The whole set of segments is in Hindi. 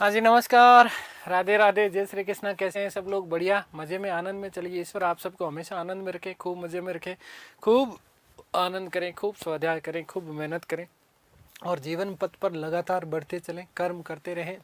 हाँ जी, नमस्कार। राधे राधे, जय श्री कृष्णा। कैसे हैं सब लोग? बढ़िया, मज़े में, आनंद में। चलिए, ईश्वर आप सबको हमेशा आनंद में रखे, खूब मज़े में रखे, खूब आनंद करें, खूब स्वाध्याय करें, खूब मेहनत करें और जीवन पथ पर लगातार बढ़ते चलें, कर्म करते रहें,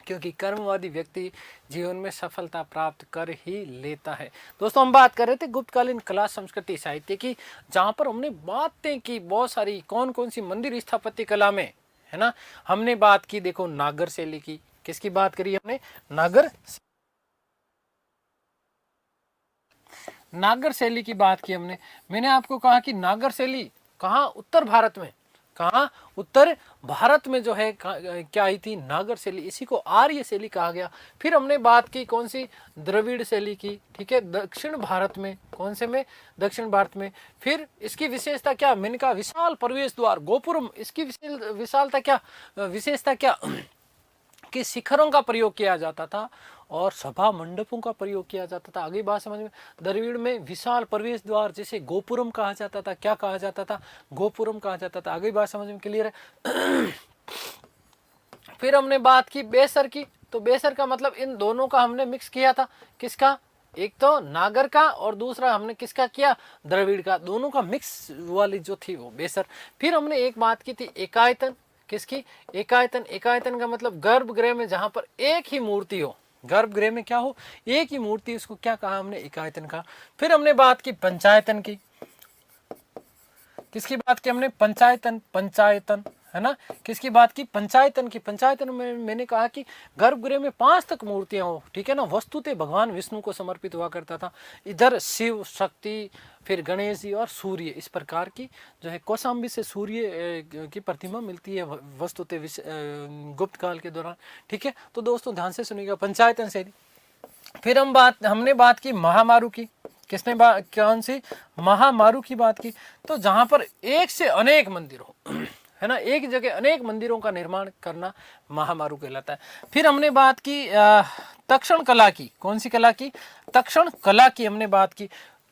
क्योंकि कर्मवादी व्यक्ति जीवन में सफलता प्राप्त कर ही लेता है। दोस्तों, हम बात कर रहे थे गुप्तकालीन कला संस्कृति साहित्य की, जहाँ पर हमने बातें की बहुत सारी, कौन कौन सी मंदिर स्थापत्य कला में, है ना। हमने बात की, देखो, नागर शैली की। किसकी बात करी हमने? नागर शैली की बात की हमने। मैंने आपको कहा कि नागर शैली कहाँ? उत्तर भारत में। कहाँ? उत्तर भारत में जो है क्या आई थी? नागर शैली। इसी को आर्य शैली कहा गया। फिर हमने बात की कौन सी? द्रविड़ शैली की। ठीक है, दक्षिण भारत में। कौन से में? दक्षिण भारत में। फिर इसकी विशेषता क्या? मैंने कहा विशाल प्रवेश द्वार, गोपुरम। इसकी विशालता क्या, विशेषता क्या? कि शिखरों का प्रयोग किया जाता था और सभा मंडपों का प्रयोग किया जाता था। आगे बात समझ में? द्रविड़ में विशाल प्रवेश द्वार, जिसे गोपुरम कहा जाता था। क्या कहा जाता था? गोपुरम कहा जाता था। आगे बात समझ में क्लियर है? फिर हमने बात की बेसर की। तो बेसर का मतलब इन दोनों का हमने मिक्स किया था। किसका? एक तो नागर का और दूसरा हमने किसका किया? द्रविड़ का। दोनों का मिक्स वाली जो थी वो बेसर। फिर हमने एक बात की थी एकायतन। किसकी? एकायतन। एकायतन का मतलब गर्भगृह में जहां पर एक ही मूर्ति हो। गर्भगृह में क्या हो? एक ही मूर्ति। उसको क्या कहा हमने? एकायतन का। फिर हमने बात की पंचायतन की। किसकी बात की हमने? पंचायतन। पंचायतन, है ना। किसकी बात की? पंचायतन की। पंचायतन में मैंने कहा कि गर्भगृह में 5 तक मूर्तियां हो। ठीक है ना। वस्तुतः भगवान विष्णु को समर्पित हुआ करता था। इधर शिव, शक्ति, फिर गणेश जी और सूर्य, इस प्रकार की जो है कौशाम्बी से सूर्य की प्रतिमा मिलती है वस्तुतः गुप्त काल के दौरान। ठीक है, तो दोस्तों ध्यान से सुनिएगा, पंचायतन शैली। फिर हमने बात की महामारू की। किसने बात? कौन सी? महामारू की बात की। तो जहां पर एक से अनेक मंदिर हो, है ना, एक जगह अनेक मंदिरों का निर्माण करना महामारू कहलाता है। फिर हमने बात की तक्षण कला की। कौन सी कला की? तक्षण कला की हमने बात की।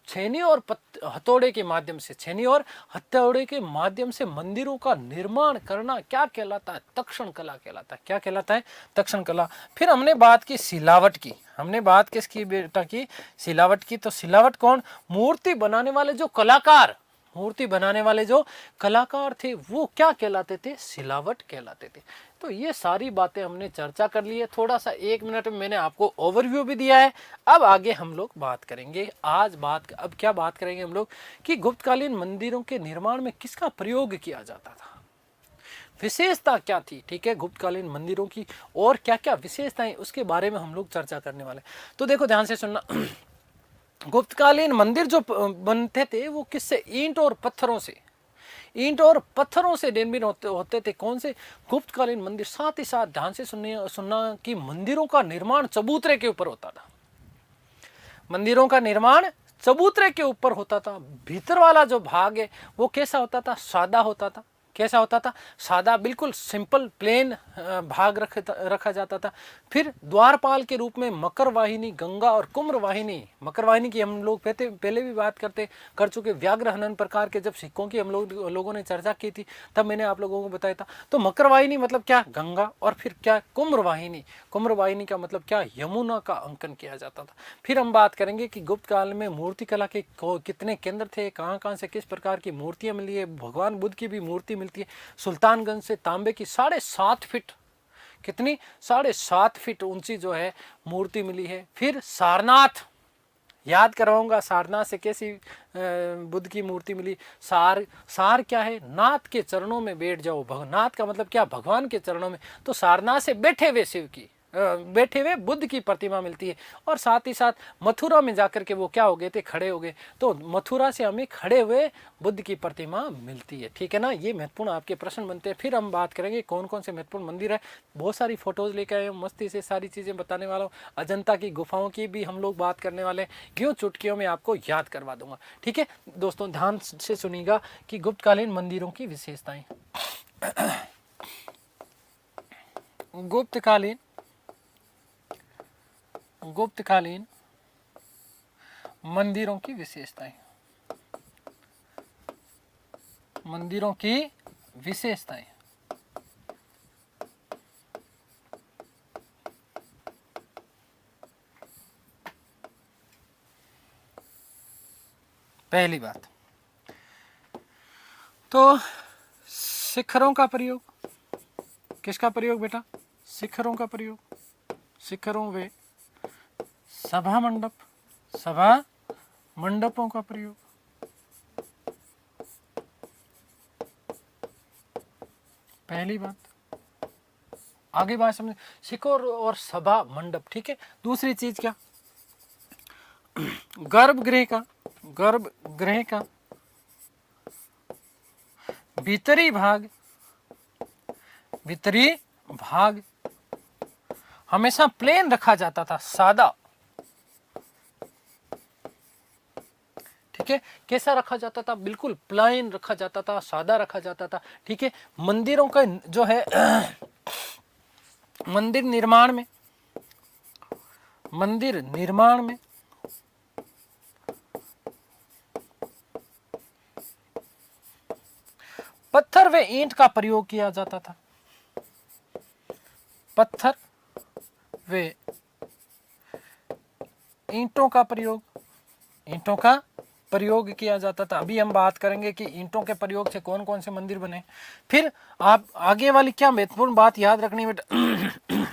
छेनी और हथौड़े के माध्यम से, छेनी और हथौड़े के माध्यम से मंदिरों का निर्माण करना क्या कहलाता है? तक्षण कला कहलाता है। क्या कहलाता है? तक्षण कला। फिर हमने बात की सिलावट की। हमने बात किसकी बेटा की? सिलावट की। तो सिलावट कौन? मूर्ति बनाने वाले जो कलाकार, मूर्ति बनाने वाले जो कलाकार थे वो क्या कहलाते थे? सिलावट कहलाते थे। तो ये सारी बातें हमने चर्चा कर ली है। थोड़ा सा 1 मिनट में मैंने आपको ओवरव्यू भी दिया है। अब आगे हम लोग बात करेंगे। अब क्या बात करेंगे हम लोग कि गुप्तकालीन मंदिरों के निर्माण में किसका प्रयोग किया जाता था, विशेषता क्या थी। ठीक है, गुप्तकालीन मंदिरों की और क्या क्या विशेषताएं, उसके बारे में हम लोग चर्चा करने वाले। तो देखो, ध्यान से सुनना। गुप्तकालीन मंदिर जो बनते थे वो किससे? ईंट और पत्थरों से। ईंट और पत्थरों से निर्मित होते थे। कौन से? गुप्तकालीन मंदिर। साथ ही साथ ध्यान से सुनना कि मंदिरों का निर्माण चबूतरे के ऊपर होता था। मंदिरों का निर्माण चबूतरे के ऊपर होता था। भीतर वाला जो भाग है वो कैसा होता था? सादा होता था। कैसा होता था? सादा, बिल्कुल सिंपल प्लेन भाग रखा जाता था। फिर द्वारपाल के रूप में मकर वाहिनी, गंगा और कुम्र वाहिनी। मकर वाहिनी की हम लोग पहले भी बात कर चुके। व्याघ्र हनन प्रकार के जब सिक्कों की हम लोगों ने चर्चा की थी, तब मैंने आप लोगों को बताया था। तो मकर वाहिनी मतलब क्या? गंगा। और फिर क्या? कुम्र वाहिनी। कुम्र वाहिनी का मतलब क्या? यमुना का अंकन किया जाता था। फिर हम बात करेंगे कि गुप्त काल में मूर्ति कला के कितने केंद्र थे, कहाँ कहाँ से किस प्रकार की मूर्तियां मिली है। भगवान बुद्ध की भी मूर्ति मिलती है। सुल्तानगंज से तांबे की 7.5 फीट, कितनी? 7.5 फीट ऊंची जो है मूर्ति मिली है। फिर सारनाथ, याद करवाऊंगा, सारनाथ से कैसी बुद्ध की मूर्ति मिली। सार क्या है? नाथ के चरणों में बैठ जाओ। नाथ का मतलब क्या? भगवान के चरणों में। तो सारनाथ से बैठे हुए शिव की, बैठे हुए बुद्ध की प्रतिमा मिलती है। और साथ ही साथ मथुरा में जाकर के वो क्या हो गए थे? खड़े हो गए। तो मथुरा से हमें खड़े हुए बुद्ध की प्रतिमा मिलती है। ठीक है ना। ये महत्वपूर्ण आपके प्रश्न बनते हैं। फिर हम बात करेंगे कौन कौन से महत्वपूर्ण मंदिर है। बहुत सारी फोटोज लेकर आए, मस्ती से सारी चीजें बताने वाला हूँ। अजंता की गुफाओं की भी हम लोग बात करने वाले हैं। यूं चुटकियों में आपको याद करवा दूंगा। ठीक है दोस्तों, ध्यान से सुनिएगा कि गुप्तकालीन मंदिरों की विशेषताएं। गुप्तकालीन मंदिरों की विशेषताएं। मंदिरों की विशेषताएं। पहली बात। तो शिखरों का प्रयोग, किसका प्रयोग बेटा? शिखरों का प्रयोग। शिखरों वे सभा मंडप, सभा मंडपों का प्रयोग। पहली बात। आगे बात समझ, शिखर और सभा मंडप, ठीक है। दूसरी चीज क्या? गर्भगृह का, गर्भगृह का भीतरी भाग, भीतरी भाग हमेशा प्लेन रखा जाता था, सादा, ठीक है। कैसा रखा जाता था? बिल्कुल प्लेन रखा जाता था, सादा रखा जाता था, ठीक है। मंदिरों का जो है मंदिर निर्माण में, मंदिर निर्माण में पत्थर व ईंट का प्रयोग किया जाता था। पत्थर व ईंटों का प्रयोग, ईंटों का प्रयोग किया जाता था। अभी हम बात करेंगे कि ईंटों के प्रयोग से कौन कौन से मंदिर बने। फिर आप आगे वाली क्या महत्वपूर्ण बात याद रखनी बेटा,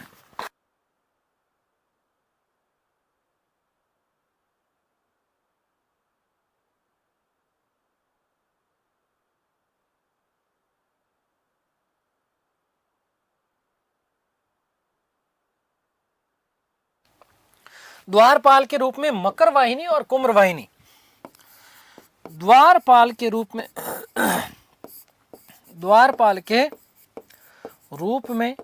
द्वारपाल के रूप में मकर वाहिनी और कुम्र वाहिनी, द्वारपाल के रूप में द्वारपाल के रूप में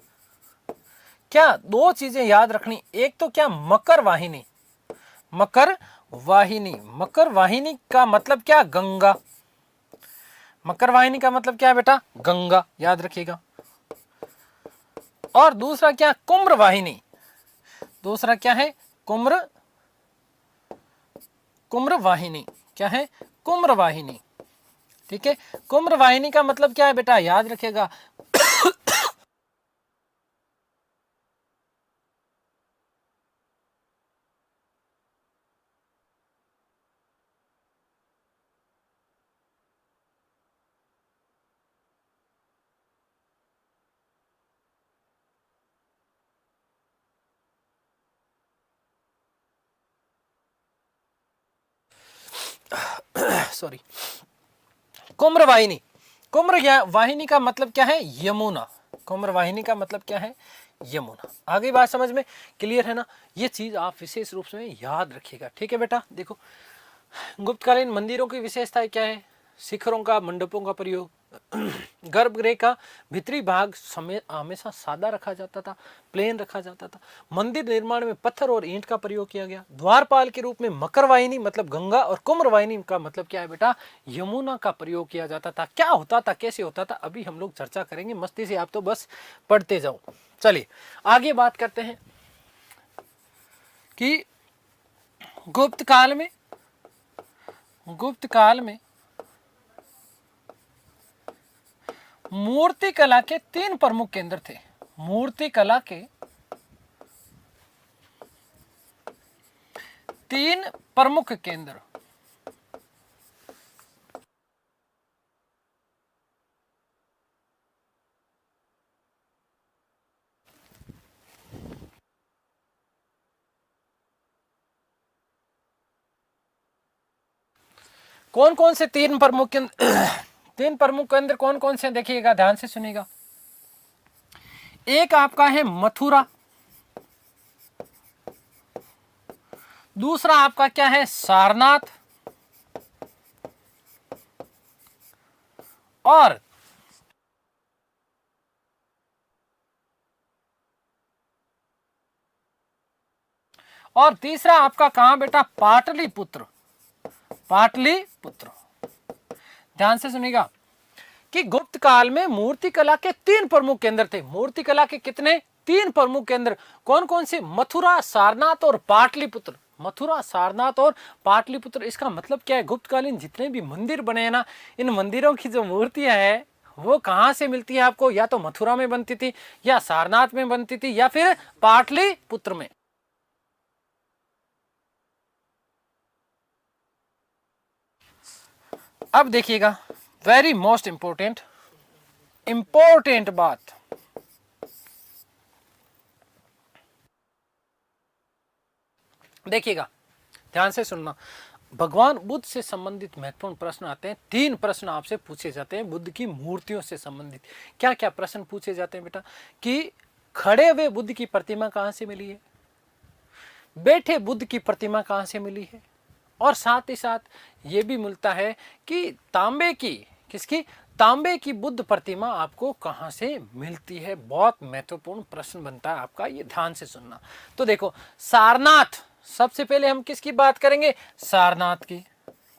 क्या दो चीजें याद रखनी। एक तो क्या? मकर वाहिनी, मकर वाहिनी, मकर वाहिनी का मतलब क्या? गंगा। मकर वाहिनी का मतलब क्या है बेटा? गंगा, याद रखिएगा। और दूसरा क्या? कुम्र वाहिनी। दूसरा क्या है? कुम्र, कुम्र वाहिनी। क्या है? कुम्र वाहिनी, ठीक है। कुम्र वाहिनी का मतलब क्या है बेटा? याद रखिएगा। सॉरी, कुम्र वाहिनी, कुम्र वाहिनी का मतलब क्या है? यमुना। कुम्र वाहिनी का मतलब क्या है? यमुना। आगे बात समझ में क्लियर है ना? ये चीज आप विशेष रूप से याद रखिएगा, ठीक है बेटा। देखो, गुप्तकालीन मंदिरों की विशेषताएं क्या है? शिखरों का, मंडपों का प्रयोग, गर्भगृह का भीतरी भाग हमेशा सादा रखा जाता था, प्लेन रखा जाता था। मंदिर निर्माण में पत्थर और ईंट का प्रयोग किया गया। द्वारपाल के रूप में मकर वाहिनी मतलब गंगा, और कुम्र वाहिनी का मतलब क्या है बेटा? यमुना का प्रयोग किया जाता था। क्या होता था, कैसे होता था, अभी हम लोग चर्चा करेंगे। मस्ती से आप तो बस पढ़ते जाओ। चलिए आगे बात करते हैं कि गुप्त काल में, गुप्त काल में मूर्ति कला के 3 प्रमुख केंद्र थे। मूर्ति कला के 3 प्रमुख केंद्र। कौन कौन से 3 प्रमुख केंद्र? 3 प्रमुख केंद्र कौन कौन से? देखिएगा, ध्यान से सुनिएगा। एक आपका है मथुरा, दूसरा आपका क्या है? सारनाथ, और तीसरा आपका कहां बेटा? पाटलिपुत्र, पाटलिपुत्र। ध्यान से सुनिएगा कि गुप्त काल में मूर्ति कला के 3 प्रमुख केंद्र थे। मूर्ति कला के कितने? 3 प्रमुख केंद्र। कौन कौन से? मथुरा, सारनाथ और पाटलिपुत्र। मथुरा, सारनाथ और पाटलिपुत्र। इसका मतलब क्या है? गुप्तकालीन जितने भी मंदिर बने हैं ना, इन मंदिरों की जो मूर्तियां हैं वो कहां से मिलती है आपको? या तो मथुरा में बनती थी, या सारनाथ में बनती थी, या फिर पाटलिपुत्र में। अब देखिएगा, वेरी मोस्ट इंपॉर्टेंट बात, देखिएगा, ध्यान से सुनना। भगवान बुद्ध से संबंधित महत्वपूर्ण प्रश्न आते हैं। 3 प्रश्न आपसे पूछे जाते हैं बुद्ध की मूर्तियों से संबंधित। क्या क्या प्रश्न पूछे जाते हैं बेटा? कि खड़े हुए बुद्ध की प्रतिमा कहां से मिली है, बैठे बुद्ध की प्रतिमा कहां से मिली है, और साथ ही साथ ये भी मिलता है कि तांबे की, किसकी, तांबे की बुद्ध प्रतिमा आपको कहां से मिलती है। बहुत महत्वपूर्ण प्रश्न बनता है आपका, ये ध्यान से सुनना। तो देखो, सारनाथ, सबसे पहले हम किसकी बात करेंगे? सारनाथ की।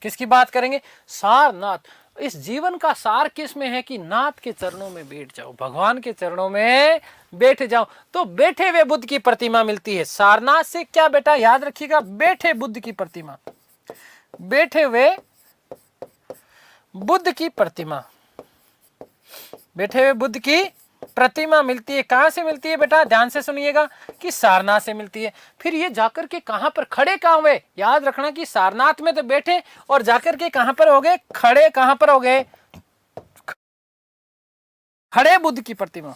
किसकी बात करेंगे? सारनाथ। इस जीवन का सार किस में है? कि नाथ के चरणों में बैठ जाओ, भगवान के चरणों में बैठ जाओ। तो बैठे हुए बुद्ध की प्रतिमा मिलती है सारनाथ से। क्या बेटा याद रखिएगा? बैठे बुद्ध की प्रतिमा, बैठे हुए बुद्ध की प्रतिमा, बैठे हुए बुद्ध की प्रतिमा मिलती है। कहां से मिलती है बेटा? ध्यान से सुनिएगा, कि सारनाथ से मिलती है। फिर ये जाकर के कहां पर खड़े कहां हुए? याद रखना कि सारनाथ में तो बैठे, और जाकर के कहां पर हो गए? खड़े। कहां पर हो गए? खड़े बुद्ध की प्रतिमा,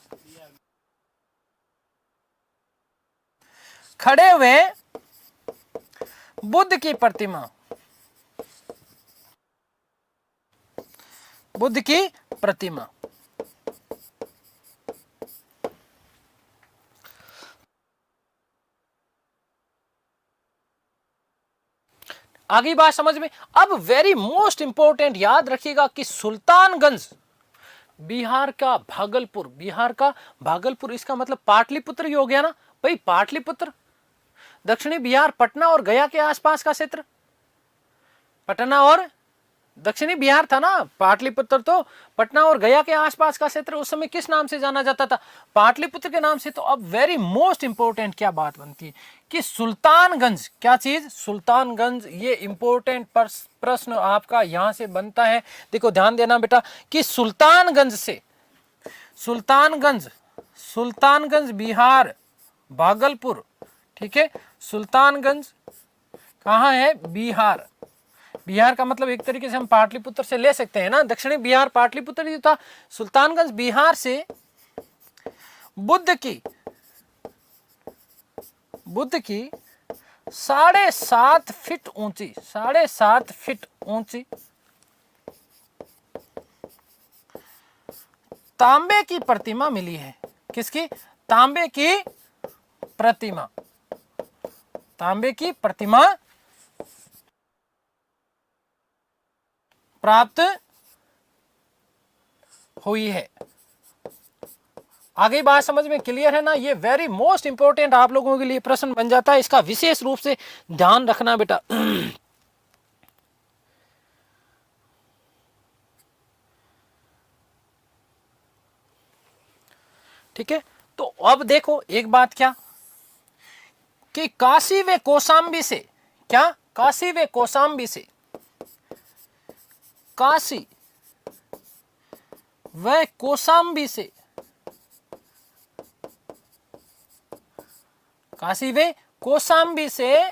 खड़े हुए बुद्ध की प्रतिमा, बुद्ध की प्रतिमा। आगे बात समझ में। अब वेरी मोस्ट इंपॉर्टेंट याद रखिएगा कि सुल्तानगंज, बिहार का भागलपुर, बिहार का भागलपुर, इसका मतलब पाटलिपुत्र ही हो गया ना भाई। पाटलिपुत्र दक्षिणी बिहार, पटना और गया के आसपास का क्षेत्र, पटना और दक्षिणी बिहार था ना। पाटलिपुत्र तो पटना और गया के आसपास का क्षेत्र उस समय किस नाम से जाना जाता था? पाटलिपुत्र के नाम से। तो अब वेरी मोस्ट इंपॉर्टेंट क्या बात बनती है कि सुल्तानगंज, क्या चीज? सुल्तानगंज। ये इंपॉर्टेंट प्रश्न आपका यहां से बनता है। देखो ध्यान देना बेटा, कि सुल्तानगंज से, सुल्तानगंज, सुल्तानगंज बिहार, भागलपुर, ठीक है। सुल्तानगंज कहां है? बिहार। बिहार का मतलब एक तरीके से हम पाटलिपुत्र से ले सकते हैं ना, दक्षिणी बिहार पाटलिपुत्र ही था। सुल्तानगंज बिहार से बुद्ध की 7.5 फीट ऊंची, 7.5 फीट ऊंची तांबे की प्रतिमा मिली है। किसकी? तांबे की प्रतिमा, तांबे की प्रतिमा प्राप्त हुई है। आगे बात समझ में क्लियर है ना? ये वेरी मोस्ट इंपॉर्टेंट आप लोगों के लिए प्रश्न बन जाता है, इसका विशेष रूप से ध्यान रखना बेटा। ठीक है। तो अब देखो एक बात, क्या कि काशी व कौशाम्बी से, क्या? काशी व कौशाम्बी से, काशी व कौशाम्बी से, काशी व कौशाम्बी से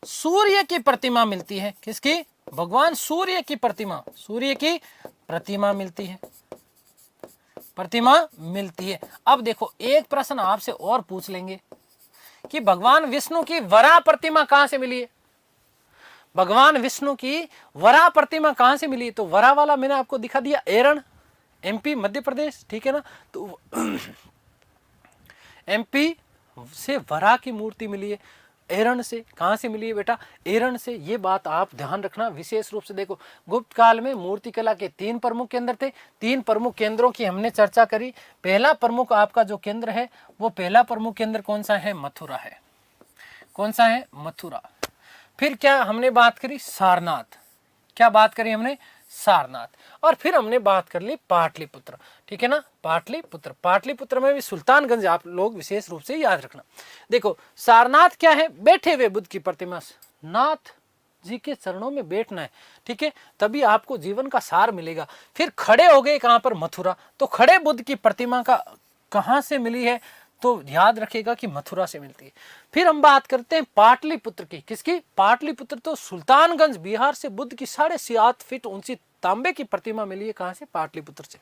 सूर्य की प्रतिमा मिलती है। किसकी? भगवान सूर्य की प्रतिमा, सूर्य की प्रतिमा मिलती है, प्रतिमा मिलती है। अब देखो एक प्रश्न आपसे और पूछ लेंगे कि भगवान विष्णु की वराह प्रतिमा कहां से मिली है? भगवान विष्णु की वराह प्रतिमा कहां से मिली? तो वराह वाला मैंने आपको दिखा दिया, एरण, एमपी, मध्य प्रदेश, ठीक है ना। तो एमपी से वराह की मूर्ति मिली है। एरण से कहां से मिली है बेटा? एरण से। ये बात आप ध्यान रखना विशेष रूप से। देखो गुप्त काल में मूर्ति कला के 3 प्रमुख केंद्र थे। 3 प्रमुख केंद्रों की हमने चर्चा करी। पहला प्रमुख आपका जो केंद्र है, वो पहला प्रमुख केंद्र कौन सा है? मथुरा है। कौन सा है? मथुरा। फिर क्या हमने बात करी? सारनाथ। क्या बात करी हमने? सारनाथ। और फिर हमने बात कर ली पाटलिपुत्र, ठीक है ना। पाटलिपुत्र, पाटलिपुत्र में भी सुल्तानगंज आप लोग विशेष रूप से याद रखना। देखो सारनाथ क्या है? बैठे हुए बुद्ध की प्रतिमा, नाथ जी के चरणों में बैठना है, ठीक है, तभी आपको जीवन का सार मिलेगा। फिर खड़े हो गए कहां पर? मथुरा। तो खड़े बुद्ध की प्रतिमा का कहां से मिली है? तो याद रखिएगा कि मथुरा से मिलती है। फिर हम बात करते हैं पाटलिपुत्र की। किसकी? पाटलिपुत्र तो सुल्तानगंज बिहार से बुद्ध की 7.5 फीट ऊंची तांबे की प्रतिमा मिली है। कहां से? पाटलिपुत्र से।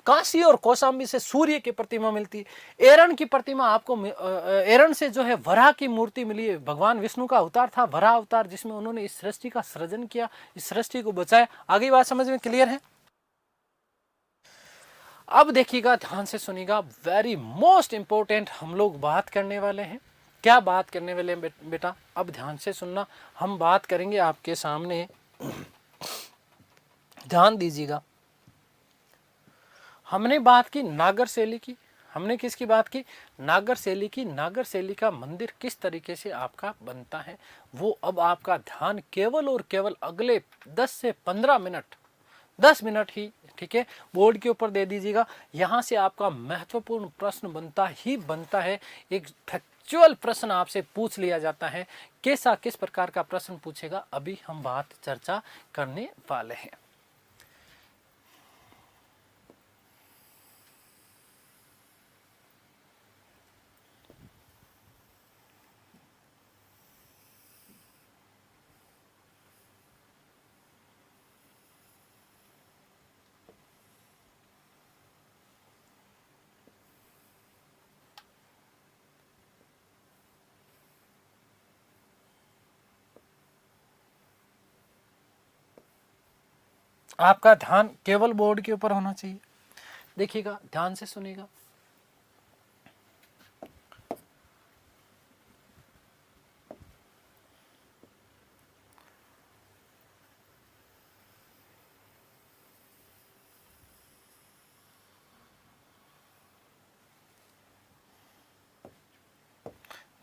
काशी और कौशाम्बी से सूर्य की प्रतिमा मिलती है। एरन की प्रतिमा आपको एरन से जो है वराह की मूर्ति मिली है। भगवान विष्णु का अवतार था वराह अवतार, जिसमें उन्होंने इस सृष्टि का सृजन किया, इस सृष्टि को बचाया। आगे बात समझ में क्लियर है? अब देखिएगा, ध्यान से सुनिएगा, वेरी मोस्ट इंपॉर्टेंट हम लोग बात करने वाले हैं। क्या बात करने वाले हैं बेटा? अब ध्यान से सुनना, हम बात करेंगे आपके सामने, ध्यान दीजिएगा। हमने बात की नागर शैली की। हमने किसकी बात की? नागर शैली की। नागर शैली का मंदिर किस तरीके से आपका बनता है, वो अब आपका ध्यान केवल और केवल अगले 10 से 15 मिनट, 10 मिनट ही, ठीक है, बोर्ड के ऊपर दे दीजिएगा। यहाँ से आपका महत्वपूर्ण प्रश्न बनता ही बनता है। एक फैक्चुअल प्रश्न आपसे पूछ लिया जाता है। कैसा, किस प्रकार का प्रश्न पूछेगा, अभी हम बात चर्चा करने वाले हैं। आपका ध्यान केवल बोर्ड के ऊपर होना चाहिए। देखिएगा, ध्यान से सुनिएगा।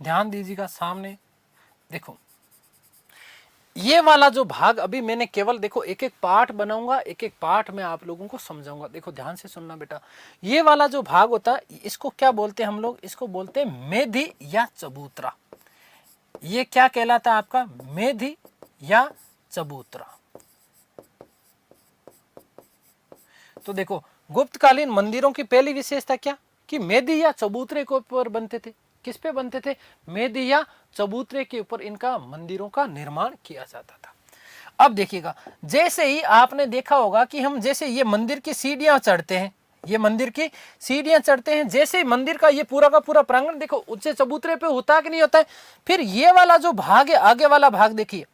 ध्यान दीजिएगा, सामने देखो, ये वाला जो भाग अभी मैंने केवल, देखो, एक एक पार्ट बनाऊंगा, एक एक पार्ट में आप लोगों को समझाऊंगा। देखो ध्यान से सुनना बेटा, ये वाला जो भाग होता है, इसको क्या बोलते हैं हम लोग? इसको बोलते हैं मेधि या चबूतरा। ये क्या कहलाता है आपका? मेधि या चबूतरा। तो देखो, गुप्तकालीन मंदिरों की पहली विशेषता क्या? कि मेधि या चबूतरे के ऊपर बनते थे। किस पे बनते थे? मेधि या चबूतरे के ऊपर इनका मंदिरों का निर्माण किया जाता था। अब देखिएगा, जैसे ही आपने देखा होगा कि हम जैसे ये मंदिर की सीढ़ियां चढ़ते हैं, ये मंदिर की सीढ़ियां चढ़ते हैं, जैसे मंदिर का ये पूरा का पूरा प्रांगण देखो ऊंचे चबूतरे पे होता कि नहीं होता है। फिर ये वाला जो भाग है, आगे वाला भाग देखिए,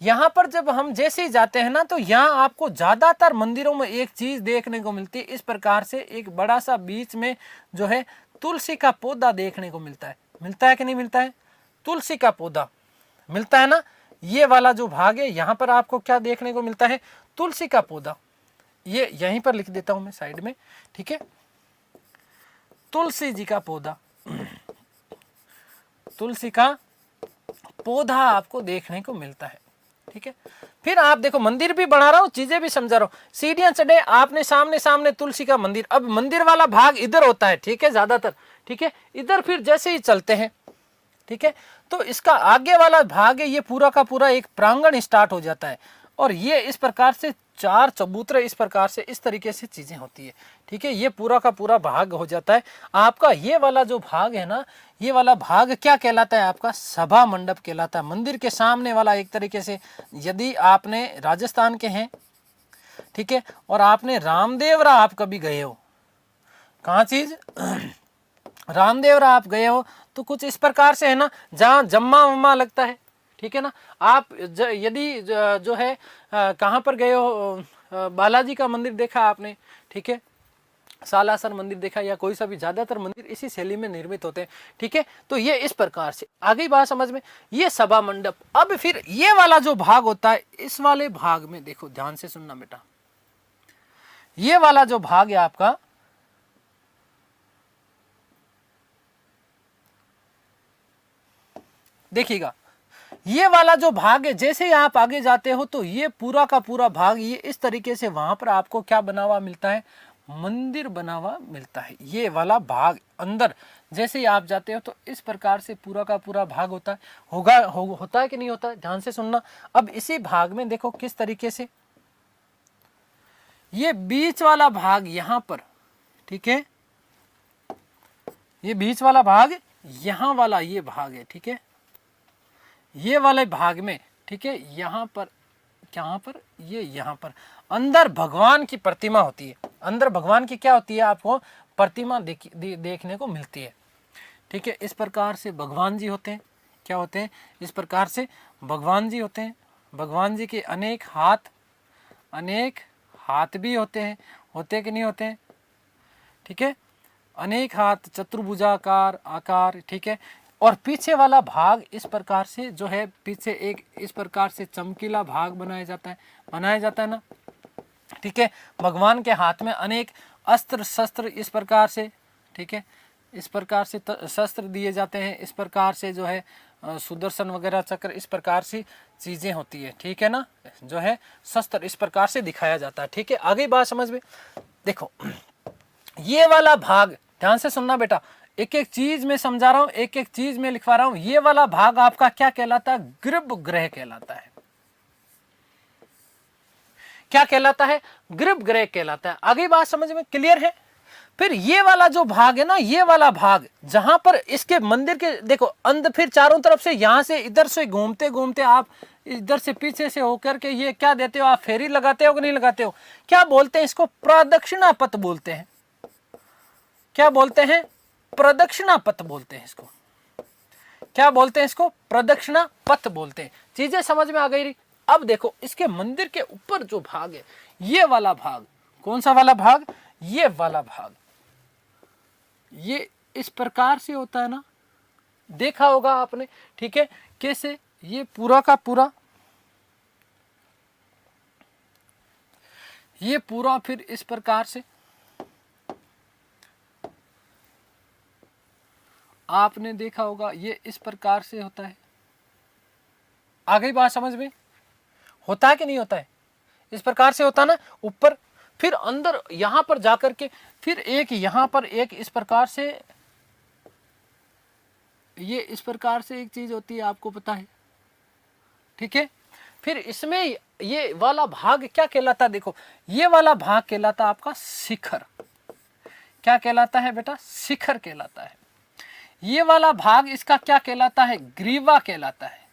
यहाँ पर जब हम जैसे ही जाते हैं ना, तो यहाँ आपको ज्यादातर मंदिरों में एक चीज देखने को मिलती है। इस प्रकार से एक बड़ा सा बीच में जो है तुलसी का पौधा देखने को मिलता है। मिलता है कि नहीं मिलता है? तुलसी का पौधा मिलता है ना। ये वाला जो भाग है, यहाँ पर आपको क्या देखने को मिलता है? तुलसी का पौधा। ये यहीं पर लिख देता हूं मैं साइड में, ठीक है। तुलसी जी का पौधा, तुलसी का पौधा आपको देखने को मिलता है, ठीक है। फिर आप देखो, मंदिर भी बना रहा हूं, चीजें भी समझा रहा हूं। सीढ़ियां चढ़े आपने, सामने सामने तुलसी का मंदिर। अब मंदिर वाला भाग इधर होता है, ठीक है, ज्यादातर, ठीक है। इधर फिर जैसे ही चलते हैं, ठीक है, तो इसका आगे वाला भाग है, ये पूरा का पूरा एक प्रांगण स्टार्ट हो जाता है। और ये इस प्रकार से 4 चबूतरे, इस प्रकार से, इस तरीके से चीजें होती है, ठीक है। ये पूरा का पूरा भाग हो जाता है आपका। ये वाला जो भाग है ना, ये वाला भाग क्या कहलाता है आपका? सभा मंडप कहलाता है। मंदिर के सामने वाला, एक तरीके से, यदि आपने राजस्थान के हैं, ठीक है, और आपने रामदेवरा आप कभी गए हो, कहाँ चीज रामदेवरा आप गए हो, तो कुछ इस प्रकार से है ना, जहाँ जम्मा वम्मा लगता है, ठीक है ना। आप यदि जो है कहाँ पर गए हो, बालाजी का मंदिर देखा आपने, ठीक है, सालासर मंदिर देखा, या कोई सा भी, ज्यादातर मंदिर इसी शैली में निर्मित होते हैं, ठीक है। तो ये इस प्रकार से, आगे बात समझ में, ये सभा मंडप। अब फिर ये वाला जो भाग होता है, इस वाले भाग में देखो, ध्यान से सुनना बेटा, ये वाला जो भाग है आपका, देखिएगा, ये वाला जो भाग है, जैसे ही आप आगे जाते हो, तो ये पूरा का पूरा भाग, ये इस तरीके से वहां पर आपको क्या बना हुआ मिलता है? मंदिर बना हुआ मिलता है। ये वाला भाग अंदर जैसे ही आप जाते हो, तो इस प्रकार से पूरा का पूरा भाग होता है। होता है कि नहीं होता है? ध्यान से सुनना। अब इसी भाग में देखो किस तरीके से, ये बीच वाला भाग यहां पर, ठीक है, ये बीच वाला भाग यहाँ वाला ये भाग है, ठीक है, ये वाले भाग में, ठीक है, यहाँ पर ये यहाँ पर अंदर भगवान की प्रतिमा होती है। अंदर भगवान की क्या होती है, आपको प्रतिमा देखने को मिलती है, ठीक है। इस प्रकार से भगवान जी होते हैं, क्या होते हैं, इस प्रकार से भगवान जी होते हैं। भगवान जी के अनेक हाथ भी होते हैं, होते कि नहीं होते हैं, ठीक है, अनेक हाथ, चतुर्भुजाकार आकार, ठीक है। और पीछे वाला भाग इस प्रकार से जो है, पीछे एक इस प्रकार से चमकीला भाग बनाया जाता है ना, ठीक है। भगवान के हाथ में अनेक अस्त्र शस्त्र इस प्रकार से, ठीक है, इस प्रकार से शस्त्र दिए जाते हैं, इस प्रकार से जो है सुदर्शन वगैरह चक्र, इस प्रकार से चीजें होती है, ठीक है ना, जो है शस्त्र इस प्रकार से दिखाया जाता है, ठीक है। आगे बात समझ में, देखो ये वाला भाग ध्यान से सुनना बेटा, एक एक चीज में समझा रहा हूं, एक एक चीज में लिखवा रहा हूं। ये वाला भाग आपका क्या कहलाता है, गर्भगृह कहलाता है। क्या कहलाता है, गर्भगृह कहलाता है। आगे बात समझ में क्लियर है। फिर ये वाला जो भाग है ना, ये वाला भाग जहां पर इसके मंदिर के देखो अंदर, फिर चारों तरफ से यहां से इधर से घूमते घूमते आप इधर से पीछे से होकर के ये क्या देते हो, आप फेरी लगाते हो कि नहीं लगाते हो, क्या बोलते हैं इसको, प्रदक्षिणा पथ बोलते हैं। क्या बोलते हैं, प्रदक्षिणा पथ बोलते हैं इसको। क्या बोलते हैं इसको, प्रदक्षिणा पथ बोलते हैं। चीजें समझ में आ गई रही। अब देखो इसके मंदिर के ऊपर जो भाग है, ये वाला भाग, कौन सा वाला भाग, ये वाला भाग, ये इस प्रकार से होता है ना, देखा होगा आपने, ठीक है। कैसे, ये पूरा का पूरा, ये पूरा फिर इस प्रकार से आपने देखा होगा, ये इस प्रकार से होता है। आ गई बात समझ में, होता है कि नहीं होता है, इस प्रकार से होता ना ऊपर, फिर अंदर यहां पर जाकर के फिर एक यहां पर एक इस प्रकार से, ये इस प्रकार से एक चीज होती है, आपको पता है, ठीक है। फिर इसमें ये वाला भाग क्या कहलाता है, देखो ये वाला भाग कहलाता है आपका शिखर। क्या कहलाता है बेटा, शिखर कहलाता है। ये वाला भाग इसका क्या कहलाता है, ग्रीवा कहलाता है।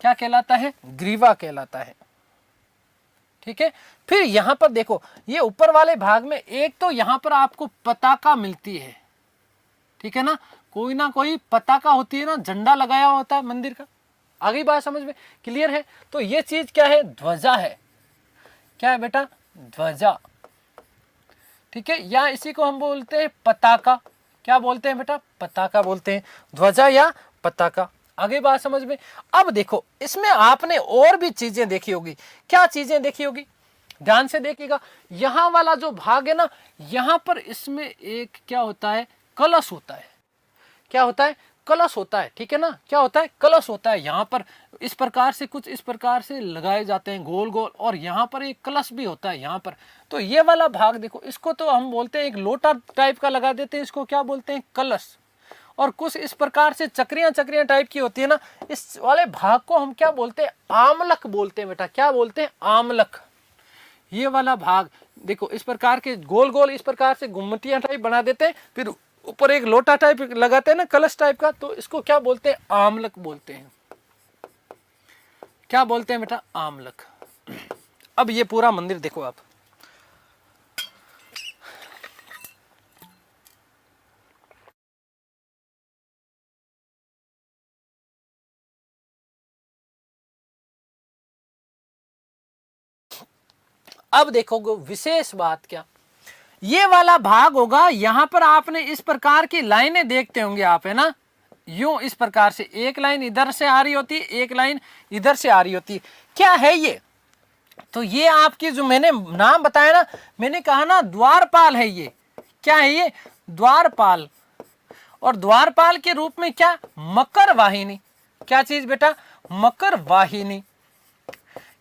क्या कहलाता है, ग्रीवा कहलाता है, ठीक है। फिर यहां पर देखो, ये ऊपर वाले भाग में एक तो यहां पर आपको पताका मिलती है, ठीक है ना, कोई ना कोई पताका होती है ना, झंडा लगाया होता है मंदिर का। आगे बात समझ में क्लियर है। तो ये चीज क्या है, ध्वजा है। क्या है बेटा, ध्वजा, ठीक है, या इसी को हम बोलते हैं पताका। क्या बोलते हैं बेटा, पताका बोलते हैं, ध्वजा या पताका। आगे बात समझ में। अब देखो इसमें आपने और भी चीजें देखी होगी। क्या चीजें देखी होगी, ध्यान से देखिएगा। यहां वाला जो भाग है ना, यहां पर इसमें एक क्या होता है, कलश होता है। क्या होता है, कलश होता है, ठीक है ना, क्या होता है, कलश होता है। यहाँ पर इस प्रकार से कुछ इस प्रकार से लगाए जाते हैं गोल गोल, और यहाँ पर एक कलश भी होता है यहाँ पर। तो ये वाला भाग देखो, इसको तो हम बोलते हैं एक लोटा टाइप का लगा देते हैं, इसको क्या बोलते हैं, कलश। और कुछ इस प्रकार से चक्रियां टाइप की होती है ना, इस वाले भाग को हम क्या बोलते हैं, आमलक बोलते हैं बेटा। क्या बोलते हैं, आमलक। ये वाला भाग देखो इस प्रकार के गोल गोल इस प्रकार से गुम्मटियां टाइप बना देते हैं, फिर ऊपर एक लोटा टाइप लगाते हैं ना, कलश टाइप का, तो इसको क्या बोलते हैं, आमलक बोलते हैं। क्या बोलते हैं बेटा, आमलक। अब ये पूरा मंदिर देखो आप, अब देखोगे विशेष बात क्या, ये वाला भाग होगा, यहां पर आपने इस प्रकार की लाइनें देखते होंगे आप, है ना, यूं इस प्रकार से एक लाइन इधर से आ रही होती है, एक लाइन इधर से आ रही होती है। क्या है ये, तो ये आपकी जो मैंने नाम बताया ना, मैंने कहा ना द्वारपाल है ये। क्या है ये, द्वारपाल। और द्वारपाल के रूप में क्या, मकर वाहिनी। क्या चीज बेटा, मकर वाहिनी।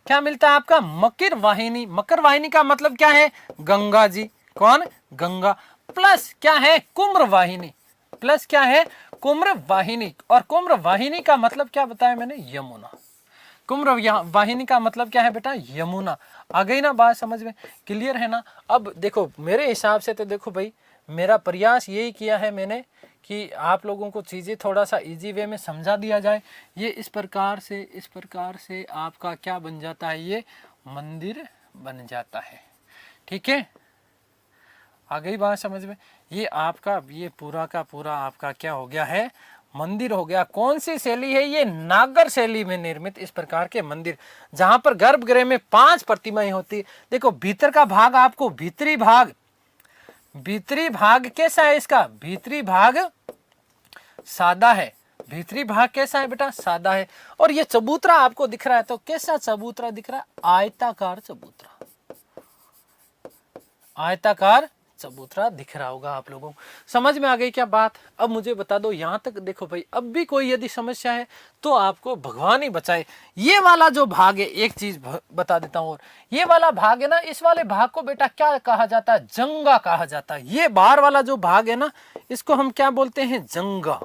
क्या मिलता है आपका, मकर वाहिनी। मकर वाहिनी का मतलब क्या है, गंगा जी। कौन, गंगा। प्लस क्या है, कुम्र वाहिनी। प्लस क्या है, कुम्र वाहिनी। और कुम्र वाहिनी का मतलब क्या बताया मैंने, यमुना। कुम्र वाहिनी का मतलब क्या है बेटा, यमुना। आ गई ना बात समझ में, क्लियर है ना। अब देखो मेरे हिसाब से तो देखो भाई, मेरा प्रयास यही किया है मैंने कि आप लोगों को चीज़ें थोड़ा सा इजी वे में समझा दिया जाए। ये इस प्रकार से आपका क्या बन जाता है, ये मंदिर बन जाता है। ठीक है, आ गई बात समझ में। ये आपका ये पूरा का पूरा आपका क्या हो गया है, मंदिर हो गया। कौन सी शैली है ये, नागर शैली में निर्मित इस प्रकार के मंदिर, जहां पर गर्भगृह में 5 प्रतिमाएं होती है। देखो भीतर का भाग, आपको भीतरी भाग कैसा है इसका, भीतरी भाग सादा है। भीतरी भाग कैसा है बेटा, सादा है। और ये चबूतरा आपको दिख रहा है, तो कैसा चबूतरा दिख रहा है, आयताकार चबूतरा, आयताकार चबूतरा दिख रहा होगा आप लोगों को। समझ में आ गई क्या बात। अब मुझे बता दो यहां तक, देखो भाई अब भी कोई यदि समस्या है तो आपको भगवान ही बचाए। ये वाला जो भाग है, एक चीज बता देता हूं, और ये वाला भाग है ना, इस वाले भाग को बेटा क्या कहा जाता है, जंगा कहा जाता है। ये बाहर वाला जो भाग है ना, इसको हम क्या बोलते हैं, जंगा।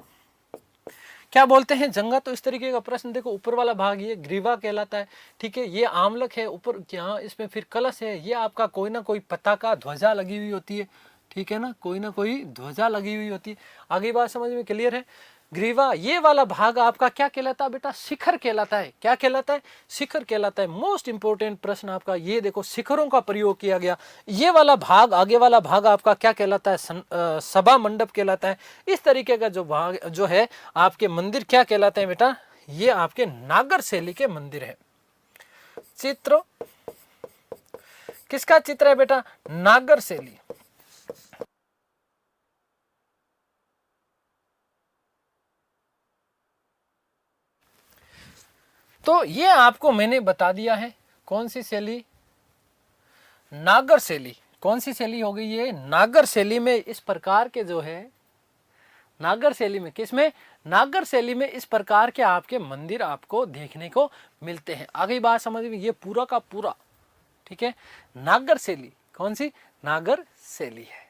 क्या बोलते हैं, जंगा। तो इस तरीके का प्रश्न देखो, ऊपर वाला भाग ये ग्रीवा कहलाता है। ठीक है, ये आमलक है ऊपर, यहाँ इसमें फिर कलश है। ये आपका कोई ना कोई पताका, ध्वजा लगी हुई होती है। ठीक है ना, कोई ना कोई ध्वजा लगी हुई होती है। आगे बात समझ में क्लियर है। ग्रीवा, ये वाला भाग आपका क्या कहलाता है बेटा, शिखर कहलाता है। क्या कहलाता है, शिखर कहलाता है। मोस्ट इंपोर्टेंट प्रश्न आपका ये देखो, शिखरों का प्रयोग किया गया। ये वाला भाग, आगे वाला भाग आपका क्या कहलाता है, सभा मंडप कहलाता है। इस तरीके का जो भाग जो है आपके मंदिर क्या कहलाते हैं बेटा, ये आपके नागर शैली के मंदिर है। चित्र किसका चित्र है बेटा, नागर शैली। तो ये आपको मैंने बता दिया है, कौन सी शैली, नागर शैली। कौन सी शैली हो गई ये, नागर शैली में इस प्रकार के जो है, नागर शैली में, किसमें, नागर शैली में इस प्रकार के आपके मंदिर आपको देखने को मिलते हैं। आगे बात समझ में, ये पूरा का पूरा ठीक है नागर शैली, कौन सी, नागर शैली है।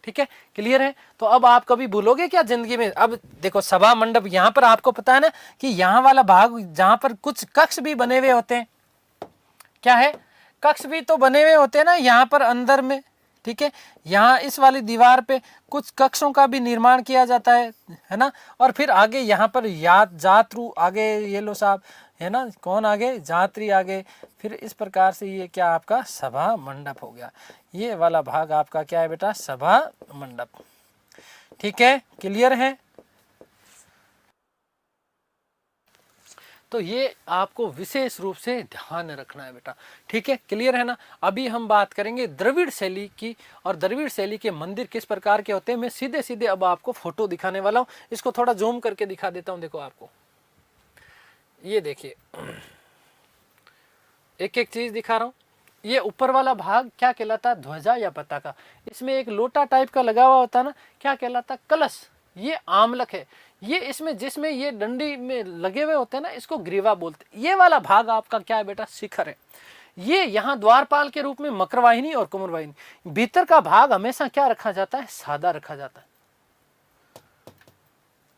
ठीक है, क्लियर है। तो अब आप कभी भूलोगे क्या जिंदगी में। अब देखो सभा मंडप, यहाँ पर आपको पता है ना कि यहाँ वाला भाग जहां पर कुछ कक्ष भी बने हुए होते हैं, क्या है, कक्ष भी तो बने हुए होते हैं ना यहाँ पर अंदर में। ठीक है, यहाँ इस वाली दीवार पे कुछ कक्षों का भी निर्माण किया जाता है ना। और फिर आगे यहाँ पर जातरू आगे, ये लो साहब है ना, कौन आगे, जात्री आगे। फिर इस प्रकार से ये क्या आपका सभा मंडप हो गया। ये वाला भाग आपका क्या है बेटा, सभा मंडप। ठीक है, क्लियर है। तो ये आपको विशेष रूप से ध्यान रखना है बेटा। ठीक है, क्लियर है ना। अभी हम बात करेंगे द्रविड़ शैली की, और द्रविड़ शैली के मंदिर किस प्रकार के होते हैं। मैं सीधे सीधे अब आपको फोटो दिखाने वाला हूँ। इसको थोड़ा जूम करके दिखा देता हूँ। देखो आपको ये देखिए, एक एक चीज दिखा रहा हूँ। ये ऊपर वाला भाग क्या कहलाता है, ध्वजा या पताका। इसमें एक लोटा टाइप का लगा हुआ होता है ना, क्या कहलाता है, कलश। ये आमलक है। ये इसमें जिसमें ये डंडी में लगे हुए होते हैं ना, इसको ग्रीवा बोलते हैं। ये वाला भाग आपका क्या है बेटा, शिखर है। ये यहाँ द्वारपाल के रूप में मकरवाहिनी और कुमरवाहिनी। भीतर का भाग हमेशा क्या रखा जाता है, सादा रखा जाता है।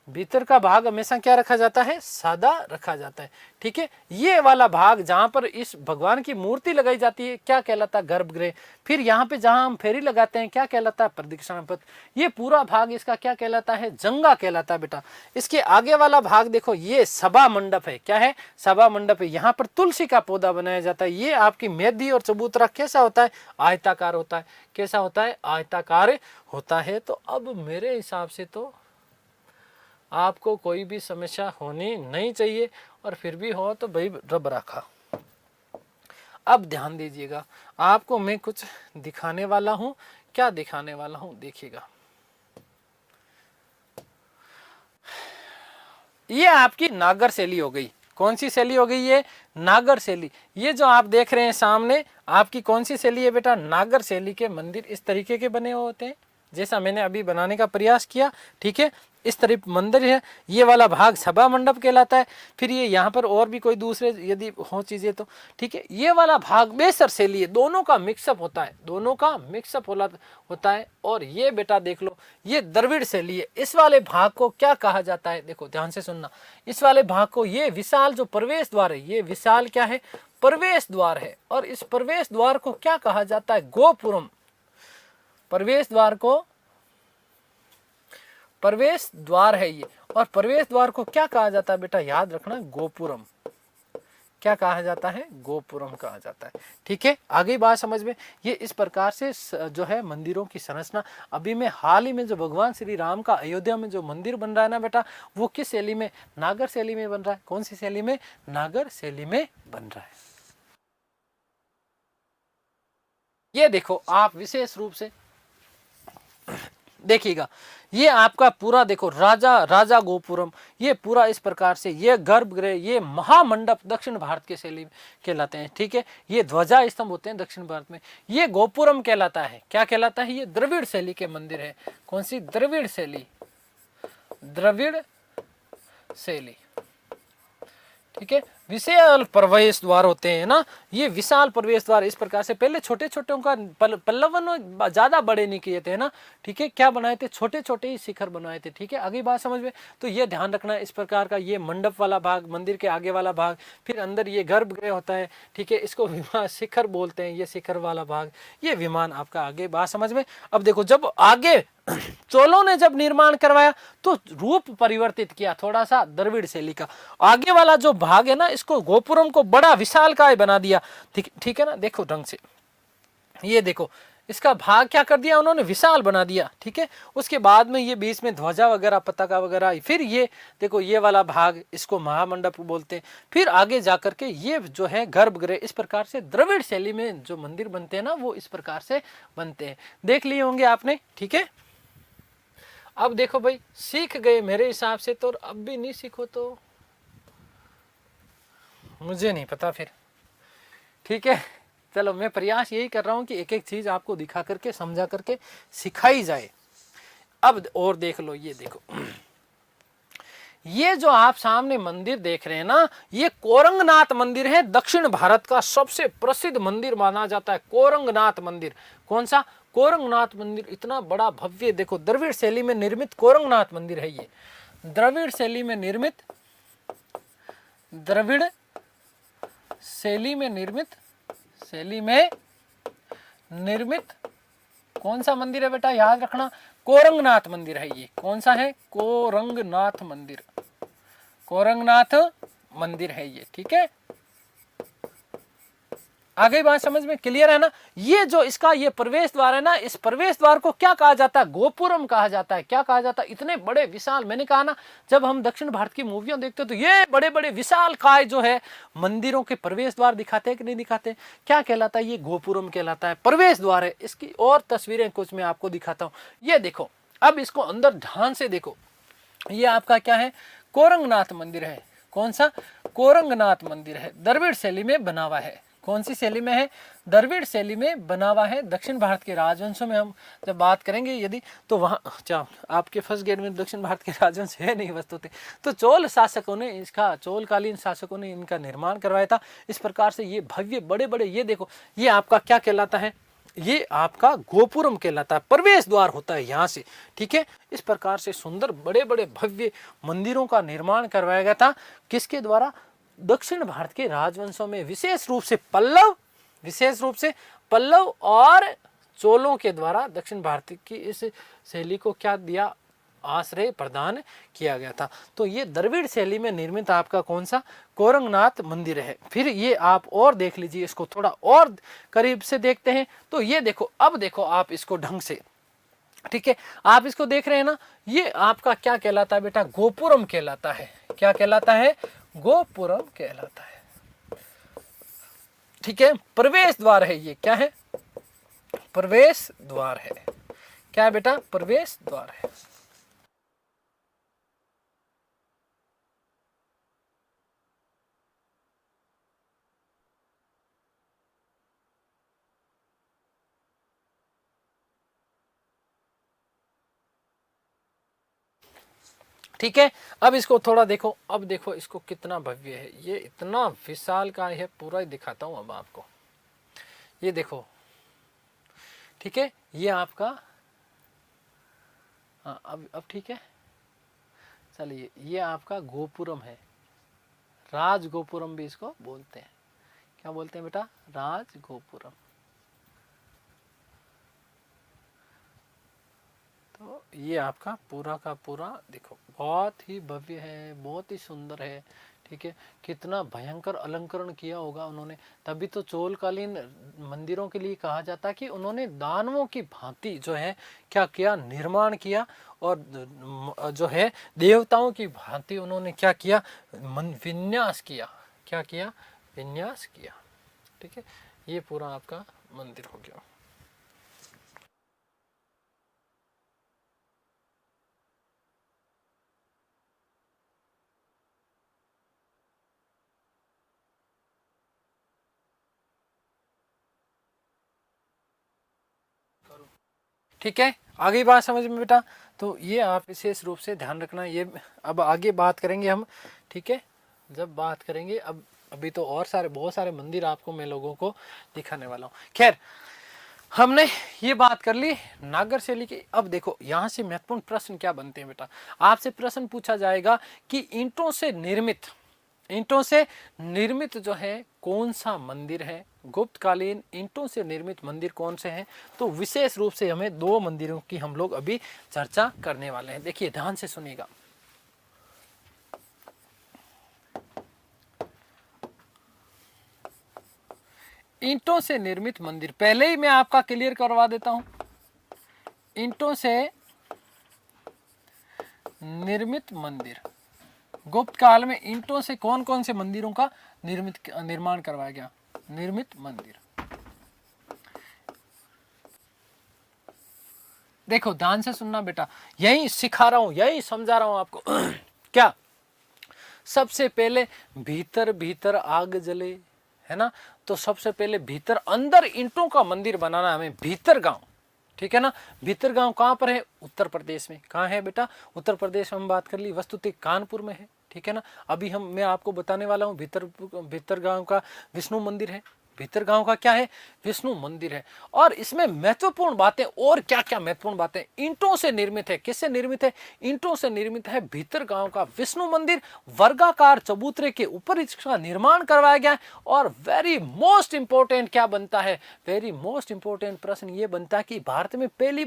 भीतर का भाग हमेशा क्या रखा जाता है, सादा रखा जाता है। ठीक है, ये वाला भाग जहां पर इस भगवान की मूर्ति लगाई जाती है क्या कहलाता है, गर्भगृह। फिर यहाँ पे जहां हम फेरी लगाते हैं क्या कहलाता है, प्रदक्षिणा पथ। ये पूरा भाग इसका क्या कहलाता है, जंगा कहलाता है बेटा। इसके आगे वाला भाग देखो, ये सभा मंडप है। क्या है, सभा मंडप है। यहाँ पर तुलसी का पौधा बनाया जाता है। ये आपकी मेदी और चबूतरा कैसा होता है, आयताकार होता है। कैसा होता है, आयताकार होता है। तो अब मेरे हिसाब से तो आपको कोई भी समस्या होनी नहीं चाहिए, और फिर भी हो तो भाई रब रखा। अब ध्यान दीजिएगा, आपको मैं कुछ दिखाने वाला हूं। क्या दिखाने वाला हूं, देखिएगा। ये आपकी नागर शैली हो गई। कौन सी शैली हो गई, ये नागर शैली। ये जो आप देख रहे हैं सामने, आपकी कौन सी शैली है बेटा, नागर शैली के मंदिर इस तरीके के बने हुए होते हैं, जैसा मैंने अभी बनाने का प्रयास किया। ठीक है, इस तरह मंदिर है। ये वाला भाग सभा मंडप कहलाता है। फिर ये यहाँ पर और भी कोई दूसरे यदि हो चीजें तो ठीक है। ये वाला भाग बेसर शैली है, दोनों का मिक्सअप होता है, दोनों का मिक्सअप होता है। और ये बेटा देख लो, ये द्रविड़ शैली है। इस वाले भाग को क्या कहा जाता है, देखो ध्यान से सुनना। इस वाले भाग को, ये विशाल जो प्रवेश द्वार है, ये विशाल क्या है, प्रवेश द्वार है। और इस प्रवेश द्वार को क्या कहा जाता है, गोपुरम। प्रवेश द्वार को प्रवेश द्वार है ये। और प्रवेश द्वार को क्या कहा जाता है बेटा, याद रखना, गोपुरम। क्या कहा जाता है, गोपुरम कहा जाता है। ठीक है, आगे बात समझ में। ये इस प्रकार से जो है मंदिरों की संरचना। अभी में हाल ही में जो भगवान श्री राम का अयोध्या में जो मंदिर बन रहा है ना बेटा, वो किस शैली में, नागर शैली में बन रहा है। कौन सी शैली में, नागर शैली में बन रहा है। ये देखो आप विशेष रूप से देखिएगा, ये आपका पूरा देखो राजा गोपुरम, ये पूरा इस प्रकार से, ये गर्भगृह, ये महामंडप दक्षिण भारत के शैली कहलाते हैं। ठीक है, ये ध्वजा स्तंभ होते हैं दक्षिण भारत में, ये गोपुरम कहलाता है। क्या कहलाता है, ये द्रविड़ शैली के मंदिर है। कौन सी, द्रविड़ शैली, द्रविड़ शैली। ठीक है, विशाल प्रवेश द्वार होते हैं ना, ये विशाल प्रवेश द्वार इस प्रकार से, पहले छोटे छोटे का पल्लवन ज्यादा बड़े नहीं किए थे ना। ठीक है, क्या बनाए थे, छोटे छोटे ही शिखर बनाए थे। ठीक है, आगे बात समझ में। तो ये ध्यान रखना, इस प्रकार का ये मंडप वाला भाग, मंदिर के आगे वाला भाग, फिर अंदर ये गर्भगृह होता है। ठीक है, इसको विमान शिखर बोलते हैं, ये शिखर वाला भाग, ये विमान आपका। आगे बात समझ में। अब देखो, जब आगे चोलों ने जब निर्माण करवाया तो रूप परिवर्तित किया थोड़ा सा द्रविड़ शैली का। आगे वाला जो भाग है ना, इसको गोपुरम को बड़ा विशालकाय बना दिया। ठीक है ना, देखो ढंग से, ये देखो इसका भाग क्या कर दिया उन्होंने, विशाल बना दिया। ठीक है, उसके बाद में ये बीच में ध्वजा वगैरह, पताका वगैरह, फिर ये देखो ये वाला भाग, इसको महामंडप बोलते हैं। फिर आगे जाकर के ये जो है गर्भगृह, इस प्रकार से द्रविड़ शैली में जो मंदिर बनते हैं ना, वो इस प्रकार से बनते हैं। देख लिए होंगे आपने। ठीक है, अब देखो भाई, सीख गए मेरे हिसाब से तो, अब भी नहीं सीखो तो मुझे नहीं पता फिर। ठीक है, चलो मैं प्रयास यही कर रहा हूं कि एक एक चीज आपको दिखा करके, समझा करके सिखाई जाए। अब और देख लो, ये देखो, ये जो आप सामने मंदिर देख रहे हैं ना, ये कोरंगनाथ मंदिर है। दक्षिण भारत का सबसे प्रसिद्ध मंदिर माना जाता है कोरंगनाथ मंदिर। कौन सा, कोरंगनाथ मंदिर, इतना बड़ा भव्य। देखो द्रविड़ शैली में निर्मित कोरंगनाथ मंदिर है ये, द्रविड़ शैली में निर्मित, द्रविड़ शैली में निर्मित, शैली में निर्मित कौन सा मंदिर है बेटा, याद रखना, कोरंगनाथ मंदिर है ये। कौन सा है, कोरंगनाथ मंदिर, कोरंगनाथ मंदिर है ये। ठीक है, आगे बात समझ में क्लियर है ना। ये जो इसका ये प्रवेश द्वार है ना, इस प्रवेश द्वार को क्या कहा जाता है, गोपुरम कहा जाता है। क्या कहा जाता है, इतने बड़े विशाल, मैंने कहा ना, जब हम दक्षिण भारत की मूवियां देखते हैं तो ये बड़े बड़े विशाल काय जो है मंदिरों के प्रवेश द्वार दिखाते हैं कि नहीं दिखाते, क्या कहलाता है, ये गोपुरम कहलाता है, प्रवेश द्वार है। इसकी और तस्वीरें कुछ मैं आपको दिखाता हूँ। ये देखो, अब इसको अंदर ध्यान से देखो, ये आपका क्या है, कोरंगनाथ मंदिर है। कौन सा, कोरंगनाथ मंदिर है, द्रविड़ शैली में बना हुआ है। कौन सी शैली में है, द्रविड़ शैली में बना हुआ है। दक्षिण भारत के राजवंशों में हम जब बात करेंगे यदि, तो वहाँ आपके फर्स्ट ग्रेड में दक्षिण भारत के राजवंश है नहीं वस्तु थे, तो चोल शासकों ने इसका, चोलकालीन शासकों ने इनका निर्माण करवाया था। इस प्रकार से ये भव्य बड़े बड़े, ये देखो, ये आपका क्या कहलाता है, ये आपका गोपुरम कहलाता है, प्रवेश द्वार होता है यहाँ से। ठीक है, इस प्रकार से सुंदर बड़े बड़े भव्य मंदिरों का निर्माण करवाया गया था। किसके द्वारा, दक्षिण भारत के राजवंशों में, विशेष रूप से पल्लव, विशेष रूप से पल्लव और चोलों के द्वारा दक्षिण भारत की इस शैली को क्या दिया, आश्रय प्रदान किया गया था। तो ये द्रविड़ शैली में निर्मित आपका कौन सा, कोरंगनाथ मंदिर है। फिर ये आप और देख लीजिए, इसको थोड़ा और करीब से देखते हैं। तो ये देखो, अब देखो आप इसको ढंग से, ठीक है, आप इसको देख रहे हैं ना, ये आपका क्या कहलाता है बेटा, गोपुरम कहलाता है। क्या कहलाता है, गोपुरम कहलाता है। ठीक है, प्रवेश द्वार है ये, क्या है, प्रवेश द्वार है। क्या है बेटा, प्रवेश द्वार है। ठीक है, अब इसको थोड़ा देखो, अब देखो इसको कितना भव्य है, ये इतना विशाल का है, पूरा ही दिखाता हूं अब आपको। ये देखो, ठीक है, ये आपका, हाँ अब ठीक है, चलिए, ये आपका गोपुरम है, राज गोपुरम भी इसको बोलते हैं। क्या बोलते हैं बेटा, राज गोपुरम। तो ये आपका पूरा का पूरा देखो बहुत ही भव्य है, बहुत ही सुंदर है, ठीक है। कितना भयंकर अलंकरण किया होगा उन्होंने, तभी तो चोलकालीन मंदिरों के लिए कहा जाता है कि उन्होंने दानवों की भांति जो है क्या किया, निर्माण किया, और जो है देवताओं की भांति उन्होंने क्या किया, विन्यास किया, क्या किया, विन्यास किया, ठीक है। ये पूरा आपका मंदिर हो गया। ठीक है, आगे बात समझ में बेटा। तो ये आप विशेष रूप से ध्यान रखना। ये अब आगे बात करेंगे हम, ठीक है, जब बात करेंगे अब अभी तो और सारे बहुत सारे मंदिर आपको मैं लोगों को दिखाने वाला हूँ। खैर, हमने ये बात कर ली नागर शैली की। अब देखो यहाँ से महत्वपूर्ण प्रश्न क्या बनते हैं बेटा, आपसे प्रश्न पूछा जाएगा कि ईंटों से निर्मित जो है कौन सा मंदिर है, गुप्तकालीन ईंटों से निर्मित मंदिर कौन से हैं। तो विशेष रूप से हमें दो मंदिरों की हम लोग अभी चर्चा करने वाले हैं। देखिए ध्यान से सुनिएगा। ईंटों से निर्मित मंदिर, पहले ही मैं आपका क्लियर करवा देता हूं। ईंटों से निर्मित मंदिर, गुप्त काल में ईंटों से कौन कौन से मंदिरों का निर्माण करवाया गया। निर्मित मंदिर, देखो ध्यान से सुनना बेटा, यही सिखा रहा हूं, यही समझा रहा हूं आपको। क्या, सबसे पहले भीतर भीतर आग जले, है ना, तो सबसे पहले भीतर अंदर ईंटों का मंदिर बनाना हमें, भीतर गांव, ठीक है ना। भीतर गांव कहां पर है, उत्तर प्रदेश में। कहां है बेटा, उत्तर प्रदेश में हम बात कर ली, वस्तुतः कानपुर में है, ठीक है ना। अभी मैं आपको बताने वाला हूं भीतर गांव का विष्णु मंदिर है। भीतर गांव का क्या है, विष्णु मंदिर है। और इसमें महत्वपूर्ण बातें, और क्या क्या महत्वपूर्ण बातें, ईंटों से निर्मित है। किससे निर्मित है, ईंटों से निर्मित है भीतर गांव का विष्णु मंदिर। वर्गाकार चबूतरे के ऊपर इसका निर्माण करवाया गया है। और वेरी मोस्ट इंपोर्टेंट क्या बनता है, वेरी मोस्ट इंपोर्टेंट प्रश्न ये बनता है कि भारत में पहली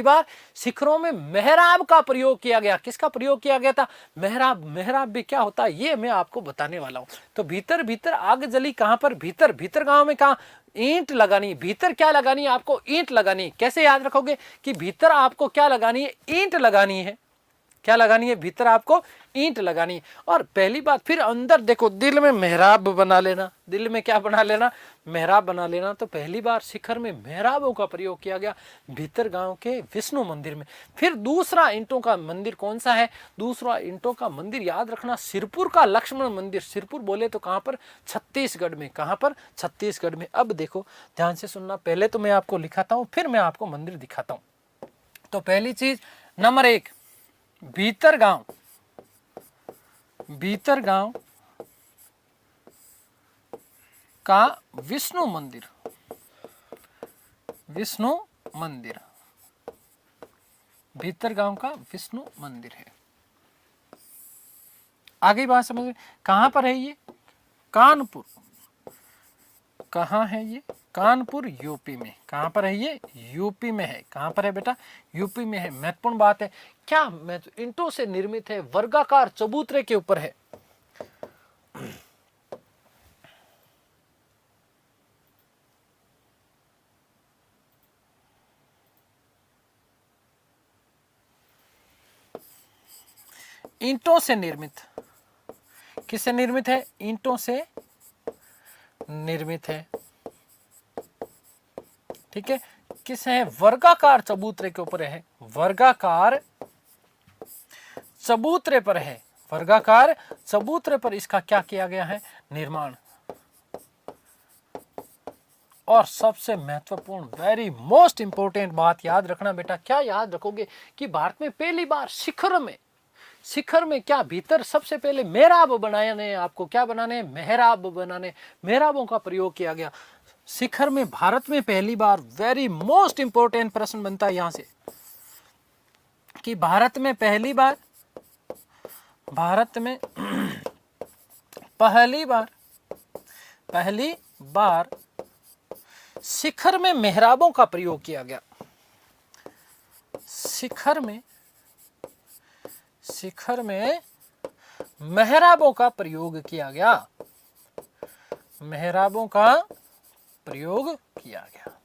बार शिखरों में मेहराब का प्रयोग किया गया। किसका प्रयोग किया गया था, मेहराब भी क्या होता है ये मैं आपको बताने वाला हूं। तो भीतर भीतर आग जली, कहां पर, भीतर गांव में। कहां, ईंट लगानी, भीतर क्या लगानी है आपको, ईंट लगानी। कैसे याद रखोगे कि भीतर आपको क्या लगानी है, ईंट लगानी है। क्या लगानी है, भीतर आपको ईंट लगानी है। और पहली बात, फिर अंदर देखो, दिल में मेहराब बना लेना, दिल में क्या बना लेना, मेहराब बना लेना। तो पहली बार शिखर में मेहराबों का प्रयोग किया गया भीतर गांव के विष्णु मंदिर में। फिर दूसरा ईंटों का मंदिर कौन सा है, दूसरा ईंटों का मंदिर याद रखना, सिरपुर का लक्ष्मण मंदिर। सिरपुर बोले तो कहां पर, छत्तीसगढ़ में। कहां पर, छत्तीसगढ़ में। अब देखो ध्यान से सुनना, पहले तो मैं आपको लिखाता हूं, फिर मैं आपको मंदिर दिखाता हूं। तो पहली चीज नंबर 1, भीतर गांव का विष्णु मंदिर। भीतर गांव का विष्णु मंदिर है। आगे बात समझ, कहां पर है ये, कानपुर। कहां है ये, कानपुर यूपी में। कहां पर है ये, यूपी में है। कहां पर है बेटा, यूपी में है। महत्वपूर्ण बात है क्या, ईंटों से निर्मित है, वर्गाकार चबूतरे के ऊपर है। ईंटों से निर्मित, किससे निर्मित है, ईंटों से निर्मित है, ठीक है। किस है, वर्गाकार चबूतरे के ऊपर है, वर्गाकार चबूतरे पर है, वर्गाकार चबूतरे पर इसका क्या किया गया है, निर्माण। और सबसे महत्वपूर्ण, वेरी मोस्ट इंपोर्टेंट बात याद रखना बेटा, क्या याद रखोगे कि भारत में पहली बार शिखर में क्या, भीतर सबसे पहले मेहराब बनाने, आपको क्या बनाने, मेहराब बनाने, मेहराबों का प्रयोग किया गया शिखर में। भारत में पहली बार, वेरी मोस्ट इंपोर्टेंट प्रश्न बनता है यहां से कि भारत में पहली बार शिखर में मेहराबों का प्रयोग किया गया। शिखर में मेहराबों का प्रयोग किया गया। मेहराबों का प्रयोग किया गया।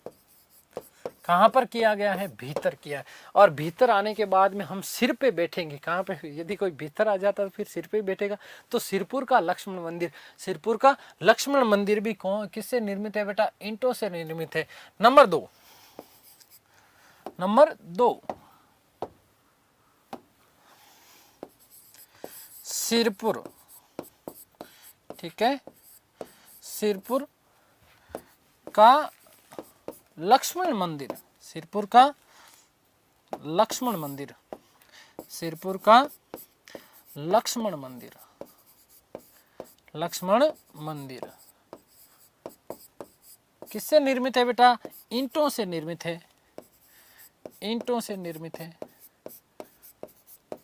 कहां पर किया गया है? भीतर किया है। और भीतर आने के बाद में हम सिर पे बैठेंगे। कहां पे? यदि कोई भीतर आ जाता तो फिर सिर पे बैठेगा। तो सिरपुर का लक्ष्मण मंदिर, सिरपुर का लक्ष्मण मंदिर भी कौन किससे निर्मित है बेटा? ईंटों से निर्मित है। नंबर दो, सिरपुर, ठीक है, सिरपुर का लक्ष्मण मंदिर, सिरपुर का लक्ष्मण मंदिर, सिरपुर का लक्ष्मण मंदिर, लक्ष्मण मंदिर किससे निर्मित है बेटा? ईंटों से निर्मित है। ईंटों से निर्मित है।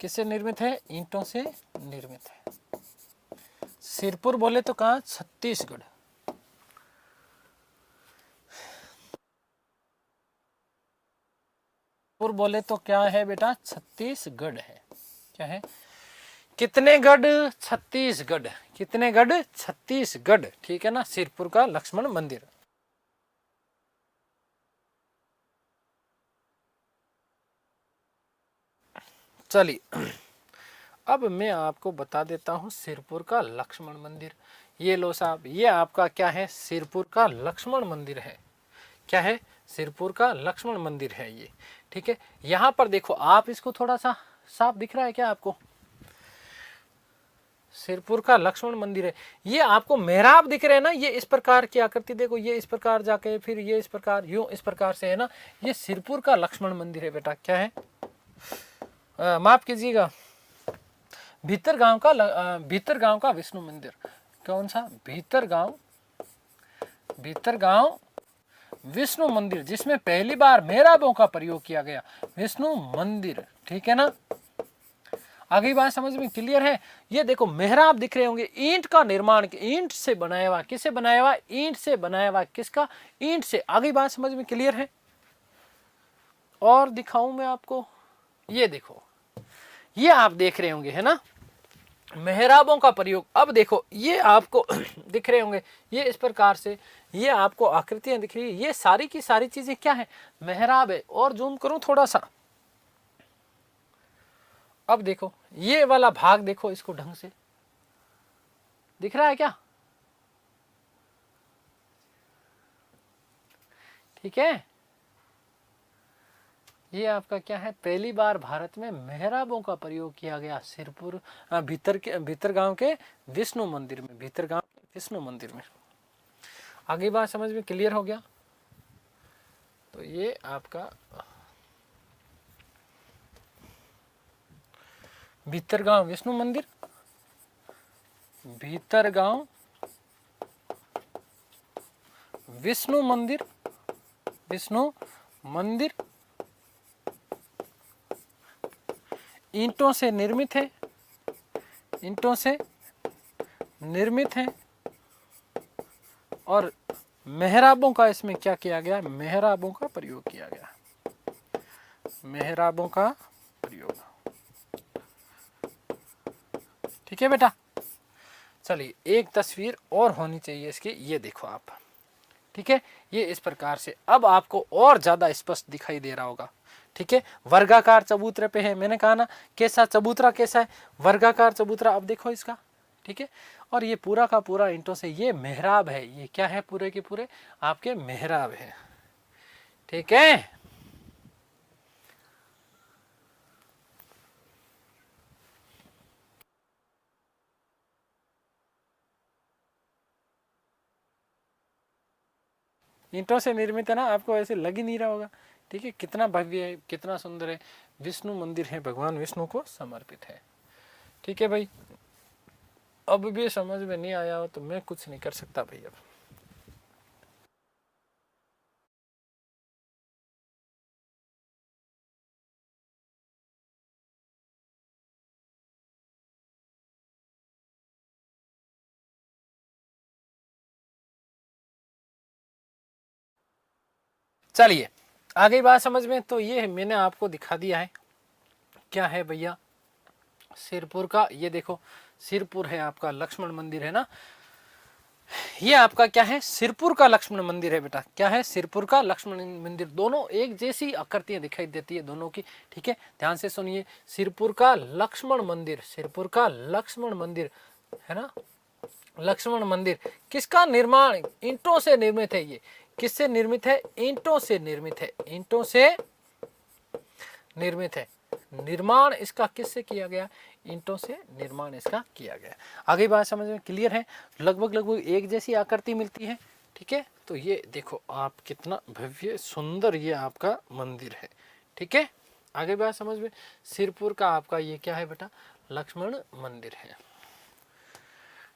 किससे निर्मित है? ईंटों से निर्मित है। सिरपुर बोले तो कहां? छत्तीसगढ़। सिरपुर बोले तो क्या है बेटा? छत्तीसगढ़ है। क्या है? कितने गढ़? छत्तीसगढ़। कितने गढ़? छत्तीसगढ़, ठीक है ना। सिरपुर का लक्ष्मण मंदिर। चलिए अब मैं आपको बता देता हूं सिरपुर का लक्ष्मण मंदिर। ये लो साहब, ये आपका क्या है? सिरपुर का लक्ष्मण मंदिर है। क्या है? सिरपुर का लक्ष्मण मंदिर है ये, ठीक है। यहां पर देखो आप, इसको थोड़ा सा साफ दिख रहा है क्या आपको? सिरपुर का लक्ष्मण मंदिर है। ये आपको मेहराब दिख रहे हैं ना, ये इस प्रकार की आकृति देखो, ये इस प्रकार जाके फिर ये इस प्रकार, यूं इस प्रकार से है ना। ये सिरपुर का लक्ष्मण मंदिर है बेटा। क्या है? माफ कीजिएगा, भीतरगांव का भीतरगांव का विष्णु मंदिर। कौन सा? भीतरगांव, भीतरगांव विष्णु मंदिर, जिसमें पहली बार मेहराबों का प्रयोग किया गया। विष्णु मंदिर, ठीक है ना। आगे बात समझ में क्लियर है? ये देखो मेहराब दिख रहे होंगे, ईंट का निर्माण, ईंट से बनाया हुआ। किससे बनाया हुआ? ईंट से बनाया हुआ। किसका? ईंट से। आगे बात समझ में क्लियर है? और दिखाऊं मैं आपको? ये देखो, ये आप देख रहे होंगे है ना, मेहराबों का प्रयोग। अब देखो ये आपको दिख रहे होंगे, ये इस प्रकार से, ये आपको आकृतियां दिख रही है। ये सारी की सारी चीजें क्या है? मेहराब है। और जूम करूं थोड़ा सा, अब देखो ये वाला भाग देखो, इसको ढंग से दिख रहा है क्या? ठीक है। ये आपका क्या है? पहली बार भारत में मेहराबों का प्रयोग किया गया। सिरपुर भीतरगांव के विष्णु मंदिर में, भीतरगांव के विष्णु मंदिर में। आगे बात समझ में क्लियर हो गया? तो ये आपका भीतरगांव विष्णु मंदिर, भीतरगांव विष्णु मंदिर, विष्णु मंदिर ईंटों से निर्मित है। ईंटों से निर्मित है। और मेहराबों का इसमें क्या किया गया? मेहराबों का प्रयोग किया गया। मेहराबों का प्रयोग, ठीक है बेटा। चलिए एक तस्वीर और होनी चाहिए इसकी, ये देखो आप, ठीक है। ये इस प्रकार से अब आपको और ज्यादा स्पष्ट दिखाई दे रहा होगा, ठीक है। वर्गाकार चबूतरे पे है, मैंने कहा ना कैसा चबूतरा, कैसा है? वर्गाकार चबूतरा। अब देखो इसका, ठीक है। और ये पूरा का पूरा ईंटों से, ये मेहराब है। ये क्या है? पूरे के पूरे आपके मेहराब है, ठीक है। ईंटों से निर्मित है ना, आपको ऐसे लग ही नहीं रहा होगा, ठीक है। कितना भव्य है, कितना सुंदर है। विष्णु मंदिर है, भगवान विष्णु को समर्पित है, ठीक है भाई। अब भी समझ में नहीं आया हो तो मैं कुछ नहीं कर सकता भाई। अब चलिए आगे बात समझ में। तो ये मैंने आपको दिखा दिया है, क्या है भैया, सिरपुर का, ये देखो सिरपुर है आपका लक्ष्मण मंदिर है ना, ये आपका क्या है, सिरपुर का लक्ष्मण मंदिर है बेटा। क्या है, सिरपुर का लक्ष्मण मंदिर। दोनों एक जैसी आकृतियां दिखाई देती है दोनों की, ठीक है, ध्यान से सुनिए। सिरपुर का लक्ष्मण मंदिर, सिरपुर का लक्ष्मण मंदिर है ना, लक्ष्मण मंदिर किसका निर्माण, ईंटों से निर्मित है। ये किससे निर्मित है, ईंटों से निर्मित है, ईंटों से निर्मित है। निर्माण इसका किससे किया गया, ईंटों से निर्माण इसका किया गया। आगे बात समझ में क्लियर है, लगभग लगभग एक जैसी आकृति मिलती है, ठीक है। तो ये देखो आप कितना भव्य सुंदर ये आपका मंदिर है, ठीक है। आगे बात समझ में, सिरपुर का आपका ये क्या है बेटा, लक्ष्मण मंदिर है,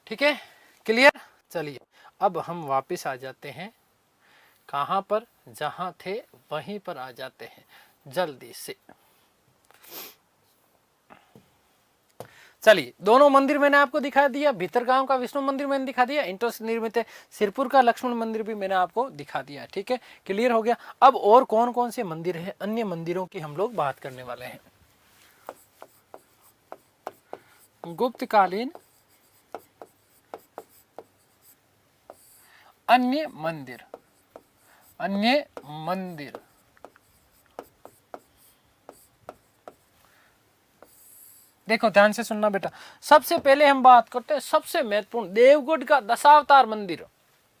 ठीक है, क्लियर। चलिए अब हम वापस आ जाते हैं कहाँ पर, जहाँ थे वहीं पर आ जाते हैं जल्दी से। चलिए दोनों मंदिर मैंने आपको दिखा दिया, भीतरगांव का विष्णु मंदिर मैंने दिखा दिया, ईंटों से निर्मित है, सिरपुर का लक्ष्मण मंदिर भी मैंने आपको दिखा दिया, ठीक है, क्लियर हो गया। अब और कौन कौन से मंदिर है, अन्य मंदिरों की हम लोग बात करने वाले हैं। गुप्तकालीन अन्य मंदिर, अन्य मंदिर, देखो ध्यान से सुनना बेटा। सबसे पहले हम बात करते हैं सबसे महत्वपूर्ण, देवगढ़ का दशावतार मंदिर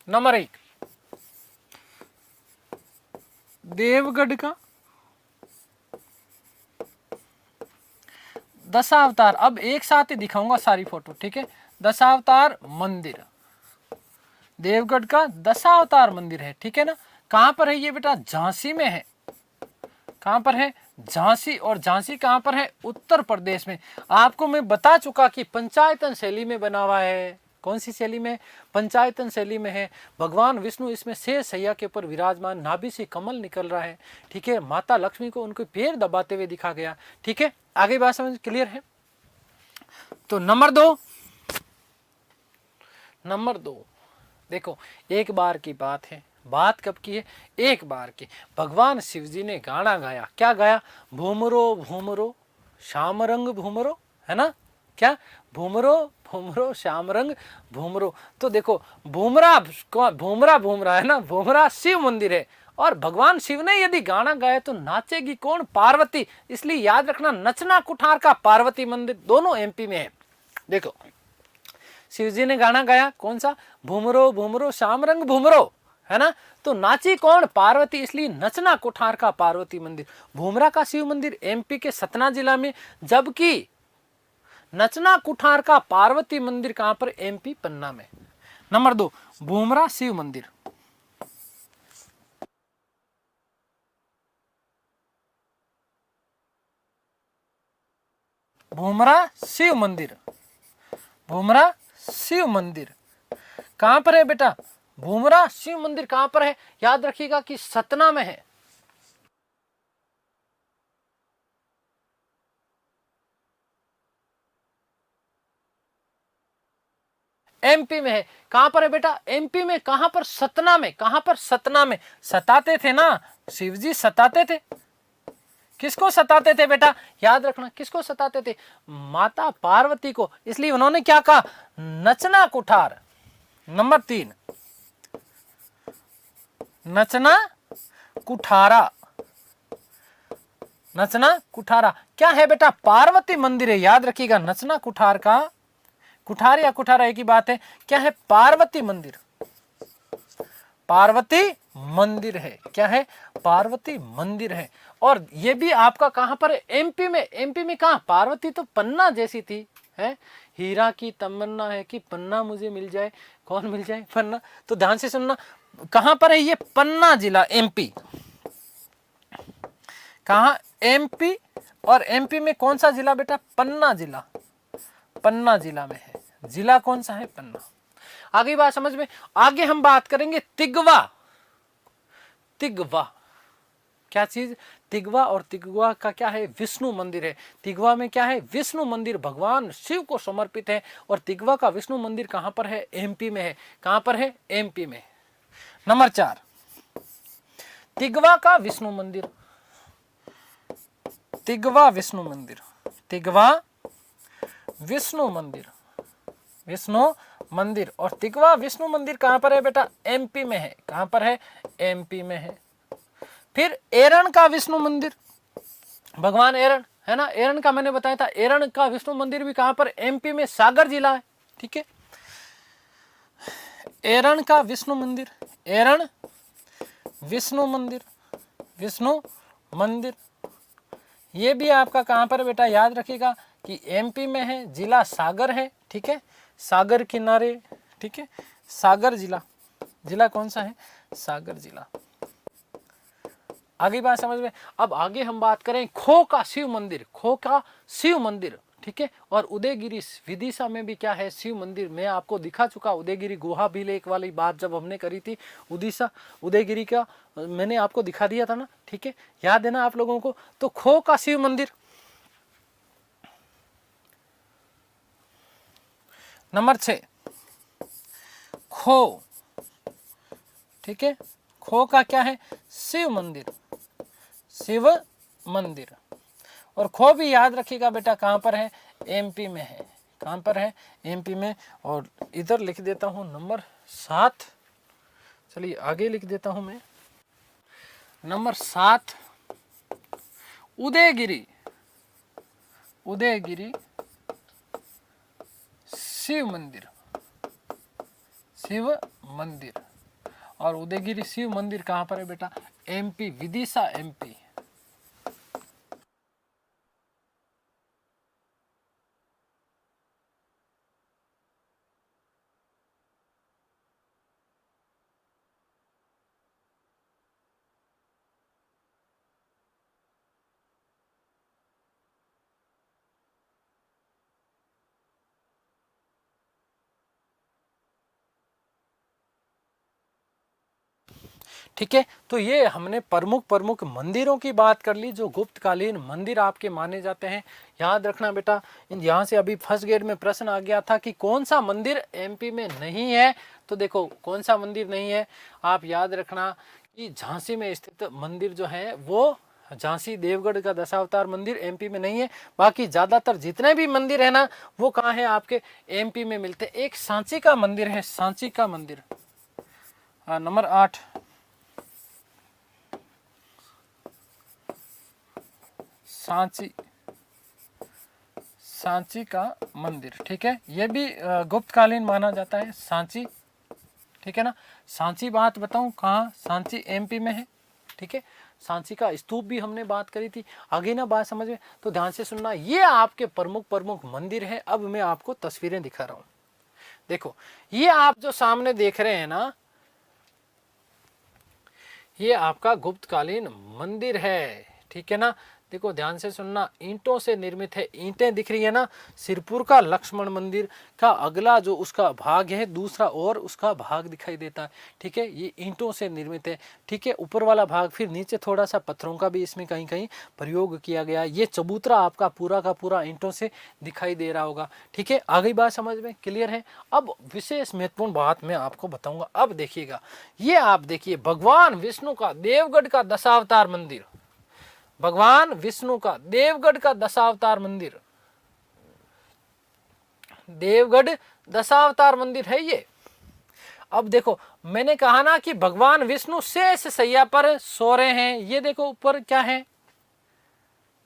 नंबर 1, देवगढ़ का दशावतार। अब एक साथ ही दिखाऊंगा सारी फोटो, ठीक है। दशावतार मंदिर, देवगढ़ का दशावतार मंदिर है, ठीक है ना। कहां पर है ये बेटा, झांसी में है। कहां पर है, झांसी। और झांसी कहां पर है, उत्तर प्रदेश में। आपको मैं बता चुका कि पंचायतन शैली में बना हुआ है। कौन सी शैली में, पंचायतन शैली में है। भगवान विष्णु इसमें शेष सैया के ऊपर विराजमान, नाभि से कमल निकल रहा है, ठीक है। माता लक्ष्मी को उनके पैर दबाते हुए दिखा गया, ठीक है। आगे बात समझ क्लियर है। तो नंबर 2, नंबर 2 देखो, एक बार की बात है, बात कब की है, एक बार की। भगवान शिव जी ने गाना गाया, क्या गाया, भूमरो भूमरो श्याम रंग भूमरो, है ना। क्या, भूमरो भूमरो श्याम रंग भूमरो। तो देखो भूमरा, भूमरा भूमरा है ना, भूमरा शिव मंदिर है। और भगवान शिव ने यदि गाना गाया तो नाचेगी कौन, पार्वती। इसलिए याद रखना, नचना कुठार का पार्वती मंदिर दोनों एमपी में है। देखो शिव जी ने गाना गाया कौन सा, भूमरो भूमरो श्याम रंग भूमरो, है ना। तो नाची कौन, पार्वती, इसलिए नचना कुठार का पार्वती मंदिर। भूमरा का शिव मंदिर एमपी के सतना जिला में, जबकि नचना कुठार का पार्वती मंदिर कहां पर, एमपी पन्ना में। नंबर 2, भूमरा शिव मंदिर। भूमरा शिव मंदिर, भूमरा शिव मंदिर कहां पर है बेटा, भूमरा शिव मंदिर कहां पर है, याद रखिएगा कि सतना में है। एमपी में है। कहां पर है बेटा, एमपी में। कहां पर, सतना में। कहां पर, सतना में। सताते थे ना शिवजी, सताते थे। किसको सताते थे बेटा, याद रखना, किसको सताते थे, माता पार्वती को। इसलिए उन्होंने क्या कहा, नचना कुठार। नंबर 3, नचना कुठारा, नचना कुठारा क्या है बेटा, पार्वती मंदिर है। याद रखिएगा, नचना कुठार का, कुठार या कुठारा एक ही बात है। क्या है, पार्वती मंदिर, पार्वती मंदिर है। क्या है, पार्वती मंदिर है। और ये भी आपका कहां पर है, एमपी में। एमपी में कहां, पार्वती तो पन्ना जैसी थी, है। हीरा की तमन्ना है कि पन्ना मुझे मिल जाए, कौन मिल जाए, पन्ना। तो ध्यान से सुनना, कहां पर है ये, पन्ना जिला, एमपी। कहां, एमपी। और एमपी में कौन सा जिला बेटा, पन्ना जिला, पन्ना जिला में है। जिला कौन सा है, पन्ना। आगे बात समझ में। आगे हम बात करेंगे तिगवा। तिगवा क्या चीज, तिगवा। और तिगवा का क्या है, विष्णु मंदिर है। तिगवा में क्या है, विष्णु मंदिर, भगवान शिव को समर्पित है। और तिगवा का विष्णु मंदिर कहां पर है, एमपी में है। कहां पर है, एमपी में। नंबर 4, तिगवा का विष्णु मंदिर, तिगवा विष्णु मंदिर, तिगवा विष्णु मंदिर, विष्णु मंदिर। और तिगवा विष्णु मंदिर कहां पर है बेटा? एमपी में है। कहां पर है? एमपी में है। फिर एरन का विष्णु मंदिर, भगवान एरन है ना, एरन का मैंने बताया था, एरन का विष्णु मंदिर भी कहां पर? एमपी में, सागर जिला है। ठीक है, एरन का विष्णु मंदिर, एरन विष्णु मंदिर, विष्णु मंदिर, ये भी आपका कहां पर बेटा? याद रखिएगा कि एमपी में है, जिला सागर है। ठीक है, सागर किनारे। ठीक है, सागर जिला, जिला कौन सा है? सागर जिला। आगे बात समझ में। अब आगे हम बात करें खो का शिव मंदिर, खो का शिव मंदिर। ठीक है, और उदयगिरी विदिशा में भी क्या है? शिव मंदिर। मैं आपको दिखा चुका उदयगिरी गुहा विलेख वाली बात जब हमने करी थी, उड़ीसा उदयगिरी का मैंने आपको दिखा दिया था ना। ठीक है, याद है ना आप लोगों को? तो खो का शिव मंदिर। नंबर 6 खो। ठीक है, खो का क्या है? शिव मंदिर, शिव मंदिर। और खो भी याद रखिएगा बेटा कहां पर है? एमपी में है। कहां पर है? एमपी में। और इधर लिख देता हूं नंबर 7। चलिए आगे लिख देता हूं मैं नंबर 7 उदयगिरी, उदयगिरी शिव मंदिर, शिव मंदिर। और उदयगिरी शिव मंदिर कहां पर है बेटा? MP, Vidisha MP. ठीक है, तो ये हमने प्रमुख प्रमुख मंदिरों की बात कर ली जो गुप्तकालीन मंदिर आपके माने जाते हैं। याद रखना बेटा, यहाँ से अभी फर्स्ट ग्रेड में प्रश्न आ गया था कि कौन सा मंदिर एमपी में नहीं है। तो देखो कौन सा मंदिर नहीं है, आप याद रखना कि झांसी में स्थित मंदिर जो है वो झांसी देवगढ़ का दशावतार मंदिर एमपी में नहीं है। बाकी ज्यादातर जितने भी मंदिर है ना वो कहाँ है? आपके एमपी में मिलते। एक सांची का मंदिर है, सांची का मंदिर। नंबर 8 सांची, सांची का मंदिर। ठीक है, ये भी गुप्तकालीन माना जाता है, सांची। ठीक है ना, सांची बात बताऊं कहाँ? सांची एमपी में है। ठीक है, सांची का स्तूप भी हमने बात करी थी। आगे ना बात समझ में, तो ध्यान से सुनना। ये आपके प्रमुख प्रमुख मंदिर है। अब मैं आपको तस्वीरें दिखा रहा हूं। देखो ये आप जो सामने देख रहे हैं ना, ये आपका गुप्तकालीन मंदिर है। ठीक है ना, देखो ध्यान से सुनना, ईंटों से निर्मित है। ईंटें दिख रही है ना, सिरपुर का लक्ष्मण मंदिर का अगला जो उसका भाग है दूसरा और उसका भाग दिखाई देता है। ठीक है, ये ईंटों से निर्मित है। ठीक है, ऊपर वाला भाग, फिर नीचे थोड़ा सा पत्थरों का भी इसमें कहीं कहीं प्रयोग किया गया। ये चबूतरा आपका पूरा का पूरा ईंटों से दिखाई दे रहा होगा। ठीक है, आगे बात समझ में क्लियर है। अब विशेष महत्वपूर्ण बात मैं आपको बताऊंगा। अब देखिएगा, ये आप देखिए भगवान विष्णु का देवगढ़ का दशावतार मंदिर, भगवान विष्णु का देवगढ़ का दशावतार मंदिर, देवगढ़ दशावतार मंदिर है ये। अब देखो मैंने कहा ना कि भगवान विष्णु शेष शैया पर सो रहे हैं। ये देखो ऊपर क्या है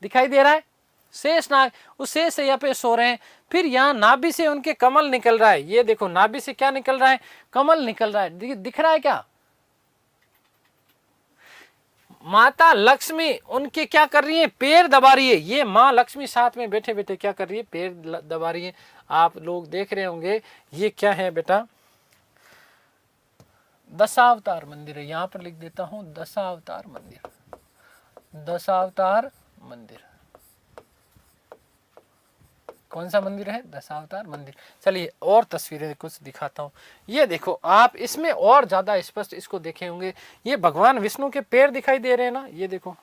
दिखाई दे रहा है? शेष नाग, उस शेष शैया पे सो रहे हैं। फिर यहाँ नाभि से उनके कमल निकल रहा है। ये देखो नाभि से क्या निकल रहा है? कमल निकल रहा है। दिख रहा है क्या? माता लक्ष्मी उनके क्या कर रही है? पैर दबा रही है। ये माँ लक्ष्मी साथ में बैठे बैठे क्या कर रही है? पैर दबा रही है। आप लोग देख रहे होंगे ये क्या है बेटा? दशावतार मंदिर है। यहां पर लिख देता हूं दशावतार मंदिर, दशावतार मंदिर। कौन सा मंदिर है? दशावतार मंदिर। चलिए और तस्वीरें कुछ दिखाता हूँ। ये देखो आप इसमें और ज्यादा स्पष्ट इसको देखे होंगे। ये भगवान विष्णु के पैर दिखाई दे रहे हैं ना, ये देखो।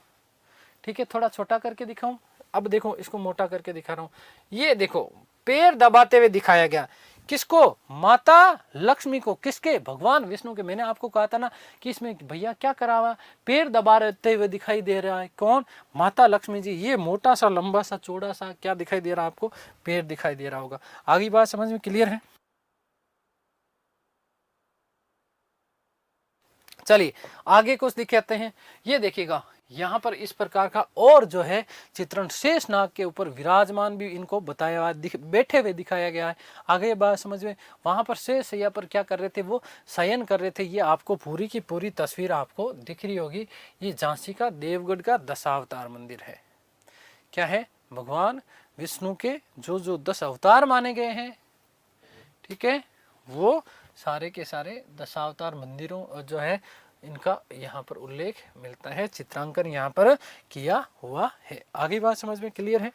ठीक है, थोड़ा छोटा करके दिखाऊं। अब देखो इसको मोटा करके दिखा रहा हूँ। ये देखो पैर दबाते हुए दिखाया गया। किसको? माता लक्ष्मी को। किसके? भगवान विष्णु के। मैंने आपको कहा था ना कि इसमें भैया क्या करा हुआ, पैर दबा रहते हुए दिखाई दे रहा है। कौन? माता लक्ष्मी जी। ये मोटा सा लंबा सा चौड़ा सा क्या दिखाई दे रहा है आपको? पैर दिखाई दे रहा होगा। आगे बात समझ में क्लियर है? चलिए आगे कुछ दिखाते हैं। ये देखिएगा यहाँ पर इस प्रकार का और जो है चित्रण शेष नाग के ऊपर विराजमान भी इनको बताया हुआ, बैठे हुए दिखाया गया है। आगे बात समझ में। वहां पर शेष सैया पर क्या कर रहे थे? वो शयन कर रहे थे। ये आपको पूरी की पूरी तस्वीर आपको दिख रही होगी। ये झांसी का देवगढ़ का दशावतार मंदिर है। क्या है? भगवान विष्णु के जो जो 10 अवतार माने गए हैं, ठीक है, वो सारे के सारे दशावतार मंदिरों जो है इनका यहाँ पर उल्लेख मिलता है, चित्रांकन यहाँ पर किया हुआ है। आगे बात समझ में क्लियर है?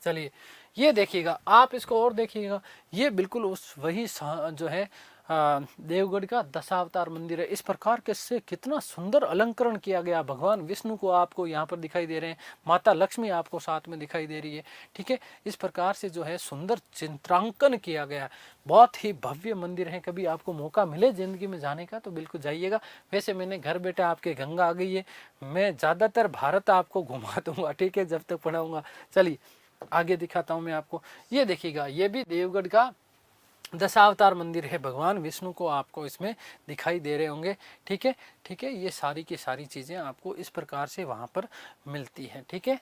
चलिए ये देखिएगा, आप इसको और देखिएगा। ये बिल्कुल उस वही जो है देवगढ़ का दशावतार मंदिर है। इस प्रकार के से कितना सुंदर अलंकरण किया गया। भगवान विष्णु को आपको यहाँ पर दिखाई दे रहे हैं, माता लक्ष्मी आपको साथ में दिखाई दे रही है, ठीक है। इस प्रकार से जो है सुंदर चित्रांकन किया गया। बहुत ही भव्य मंदिर है। कभी आपको मौका मिले जिंदगी में जाने का तो बिल्कुल जाइएगा। वैसे मैंने घर बैठे आपके गंगा आ गई है, मैं ज़्यादातर भारत आपको घुमा दूंगा, ठीक है, जब तक पढ़ाऊंगा। चलिए आगे दिखाता हूँ मैं आपको। ये देखिएगा, ये भी देवगढ़ का दशावतार मंदिर है। भगवान विष्णु को आपको इसमें दिखाई दे रहे होंगे, ठीक है, ठीक है। ये सारी की सारी चीज़ें आपको इस प्रकार से वहाँ पर मिलती हैं, ठीक है।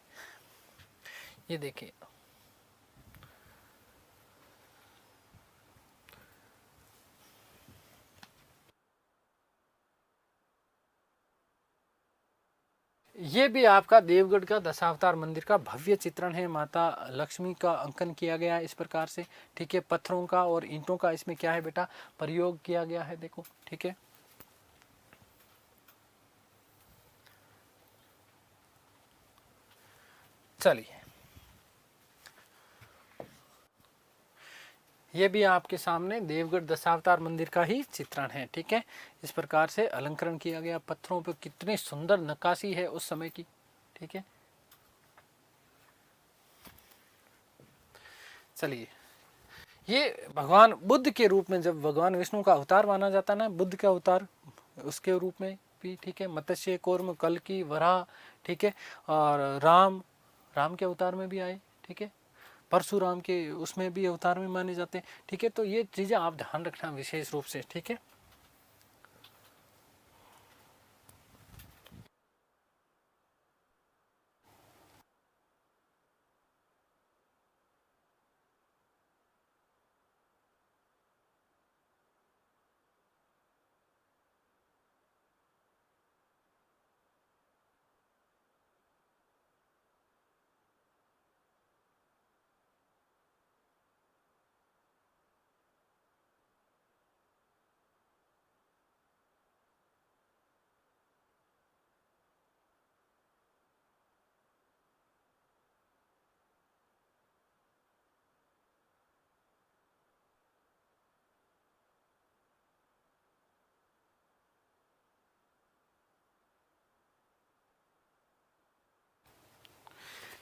ये देखिए, ये भी आपका देवगढ़ का दशावतार मंदिर का भव्य चित्रण है। माता लक्ष्मी का अंकन किया गया है इस प्रकार से, ठीक है। पत्थरों का और ईंटों का इसमें क्या है बेटा? प्रयोग किया गया है, देखो, ठीक है। चलिए ये भी आपके सामने देवगढ़ दशावतार मंदिर का ही चित्रण है, ठीक है। इस प्रकार से अलंकरण किया गया। पत्थरों पर कितनी सुंदर नक्काशी है उस समय की, ठीक है। चलिए ये भगवान बुद्ध के रूप में, जब भगवान विष्णु का अवतार माना जाता है ना, बुद्ध का अवतार उसके रूप में भी, ठीक है। मत्स्य, कूर्म, कल्कि, वराह, ठीक है। और राम के अवतार में भी आए, ठीक है। परशुराम के उसमें भी अवतार में माने जाते हैं, ठीक है। तो ये चीज़ें आप ध्यान रखना विशेष रूप से, ठीक है।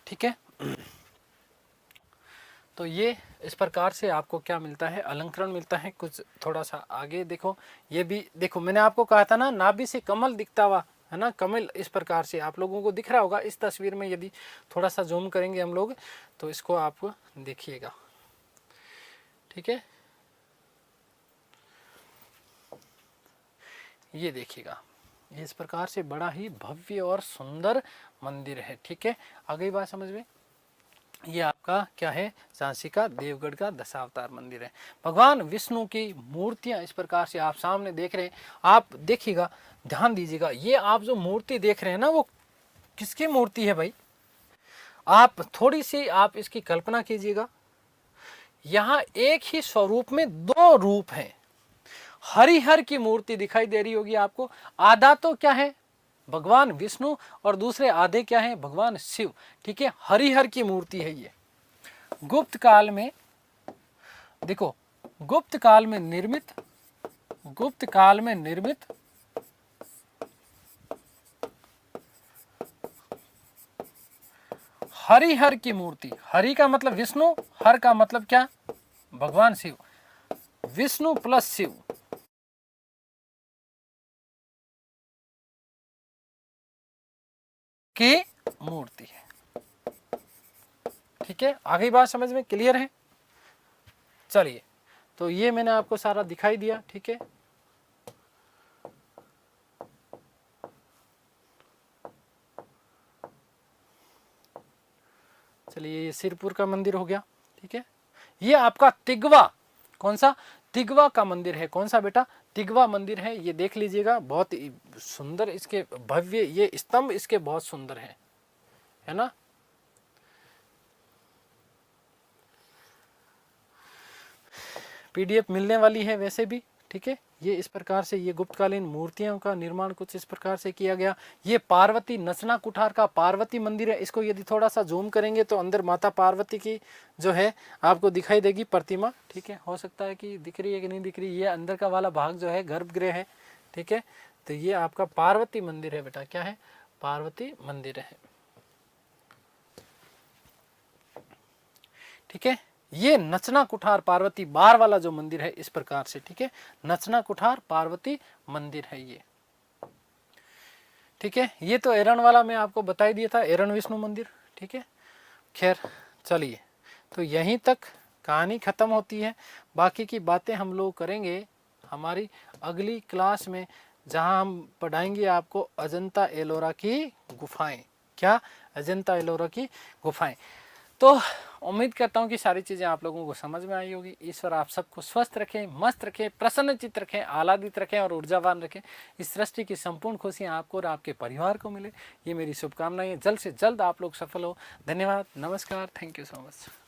ठीक है। तो ये इस प्रकार से आपको क्या मिलता है? अलंकरण मिलता है। कुछ थोड़ा सा आगे देखो, ये भी देखो, मैंने आपको कहा था ना नाभि से कमल दिखता हुआ है ना, कमल इस प्रकार से आप लोगों को दिख रहा होगा इस तस्वीर में। यदि थोड़ा सा जूम करेंगे हम लोग तो इसको आप देखिएगा, ठीक है। ये देखिएगा, ये इस प्रकार से बड़ा ही भव्य और सुंदर मंदिर है, ठीक है। आगे बात समझ में। ये आपका क्या है? झांसी का देवगढ़ का दशावतार मंदिर है। भगवान विष्णु की मूर्तियां इस प्रकार से आप सामने देख रहे हैं। आप देखिएगा, ध्यान दीजिएगा, ये आप जो मूर्ति देख रहे हैं ना, वो किसकी मूर्ति है भाई? आप थोड़ी सी आप इसकी कल्पना कीजिएगा। यहाँ एक ही स्वरूप में दो रूप हैं। हरिहर की मूर्ति दिखाई दे रही होगी आपको। आधा तो क्या है? भगवान विष्णु, और दूसरे आधे क्या है? भगवान शिव, ठीक है। हरिहर की मूर्ति है ये। गुप्त काल में देखो, गुप्त काल में निर्मित हरिहर की मूर्ति। हरि का मतलब विष्णु, हर का मतलब क्या? भगवान शिव। विष्णु प्लस शिव की मूर्ति है। ठीक है, आगे बात समझ में क्लियर है? चलिए, तो ये मैंने आपको सारा दिखाई दिया। ठीक है, चलिए ये सिरपुर का मंदिर हो गया। ठीक है, ये आपका तिगवा, कौन सा? तिगवा का मंदिर है। कौन सा बेटा? तिगवा मंदिर है। ये देख लीजिएगा, बहुत सुंदर, इसके भव्य ये स्तंभ इसके बहुत सुंदर है ना। पीडीएफ मिलने वाली है वैसे भी। ठीक है, ये इस प्रकार से ये गुप्तकालीन मूर्तियों का निर्माण कुछ इस प्रकार से किया गया। ये पार्वती नचना कुठार का पार्वती मंदिर है। इसको यदि थोड़ा सा जूम करेंगे तो अंदर माता पार्वती की जो है आपको दिखाई देगी प्रतिमा। ठीक है, हो सकता है कि दिख रही है कि नहीं दिख रही। ये अंदर का वाला भाग जो है गर्भगृह है। ठीक है, तो ये आपका पार्वती मंदिर है बेटा। क्या है? पार्वती मंदिर है। ठीक है, ये नचना कुठार पार्वती बार वाला जो मंदिर है इस प्रकार से। ठीक है, नचना कुठार पार्वती मंदिर है ये। ठीक है, ये तो एरन वाला मैं आपको बता ही दिया था, एरन विष्णु मंदिर। ठीक है, खैर चलिए, तो यहीं तक कहानी खत्म होती है। बाकी की बातें हम लोग करेंगे हमारी अगली क्लास में, जहां हम पढ़ाएंगे आपको अजंता एलोरा की गुफाएं। क्या? अजंता एलोरा की गुफाएं। तो उम्मीद करता हूँ कि सारी चीज़ें आप लोगों को समझ में आई होगी। ईश्वर आप सबको स्वस्थ रखें, मस्त रखें, प्रसन्नचित्त रखें, आह्लादित रखें और ऊर्जावान रखें। इस सृष्टि की संपूर्ण खुशियाँ आपको और आपके परिवार को मिले, ये मेरी शुभकामनाएं। जल्द से जल्द आप लोग सफल हो। धन्यवाद, नमस्कार, थैंक यू सो मच।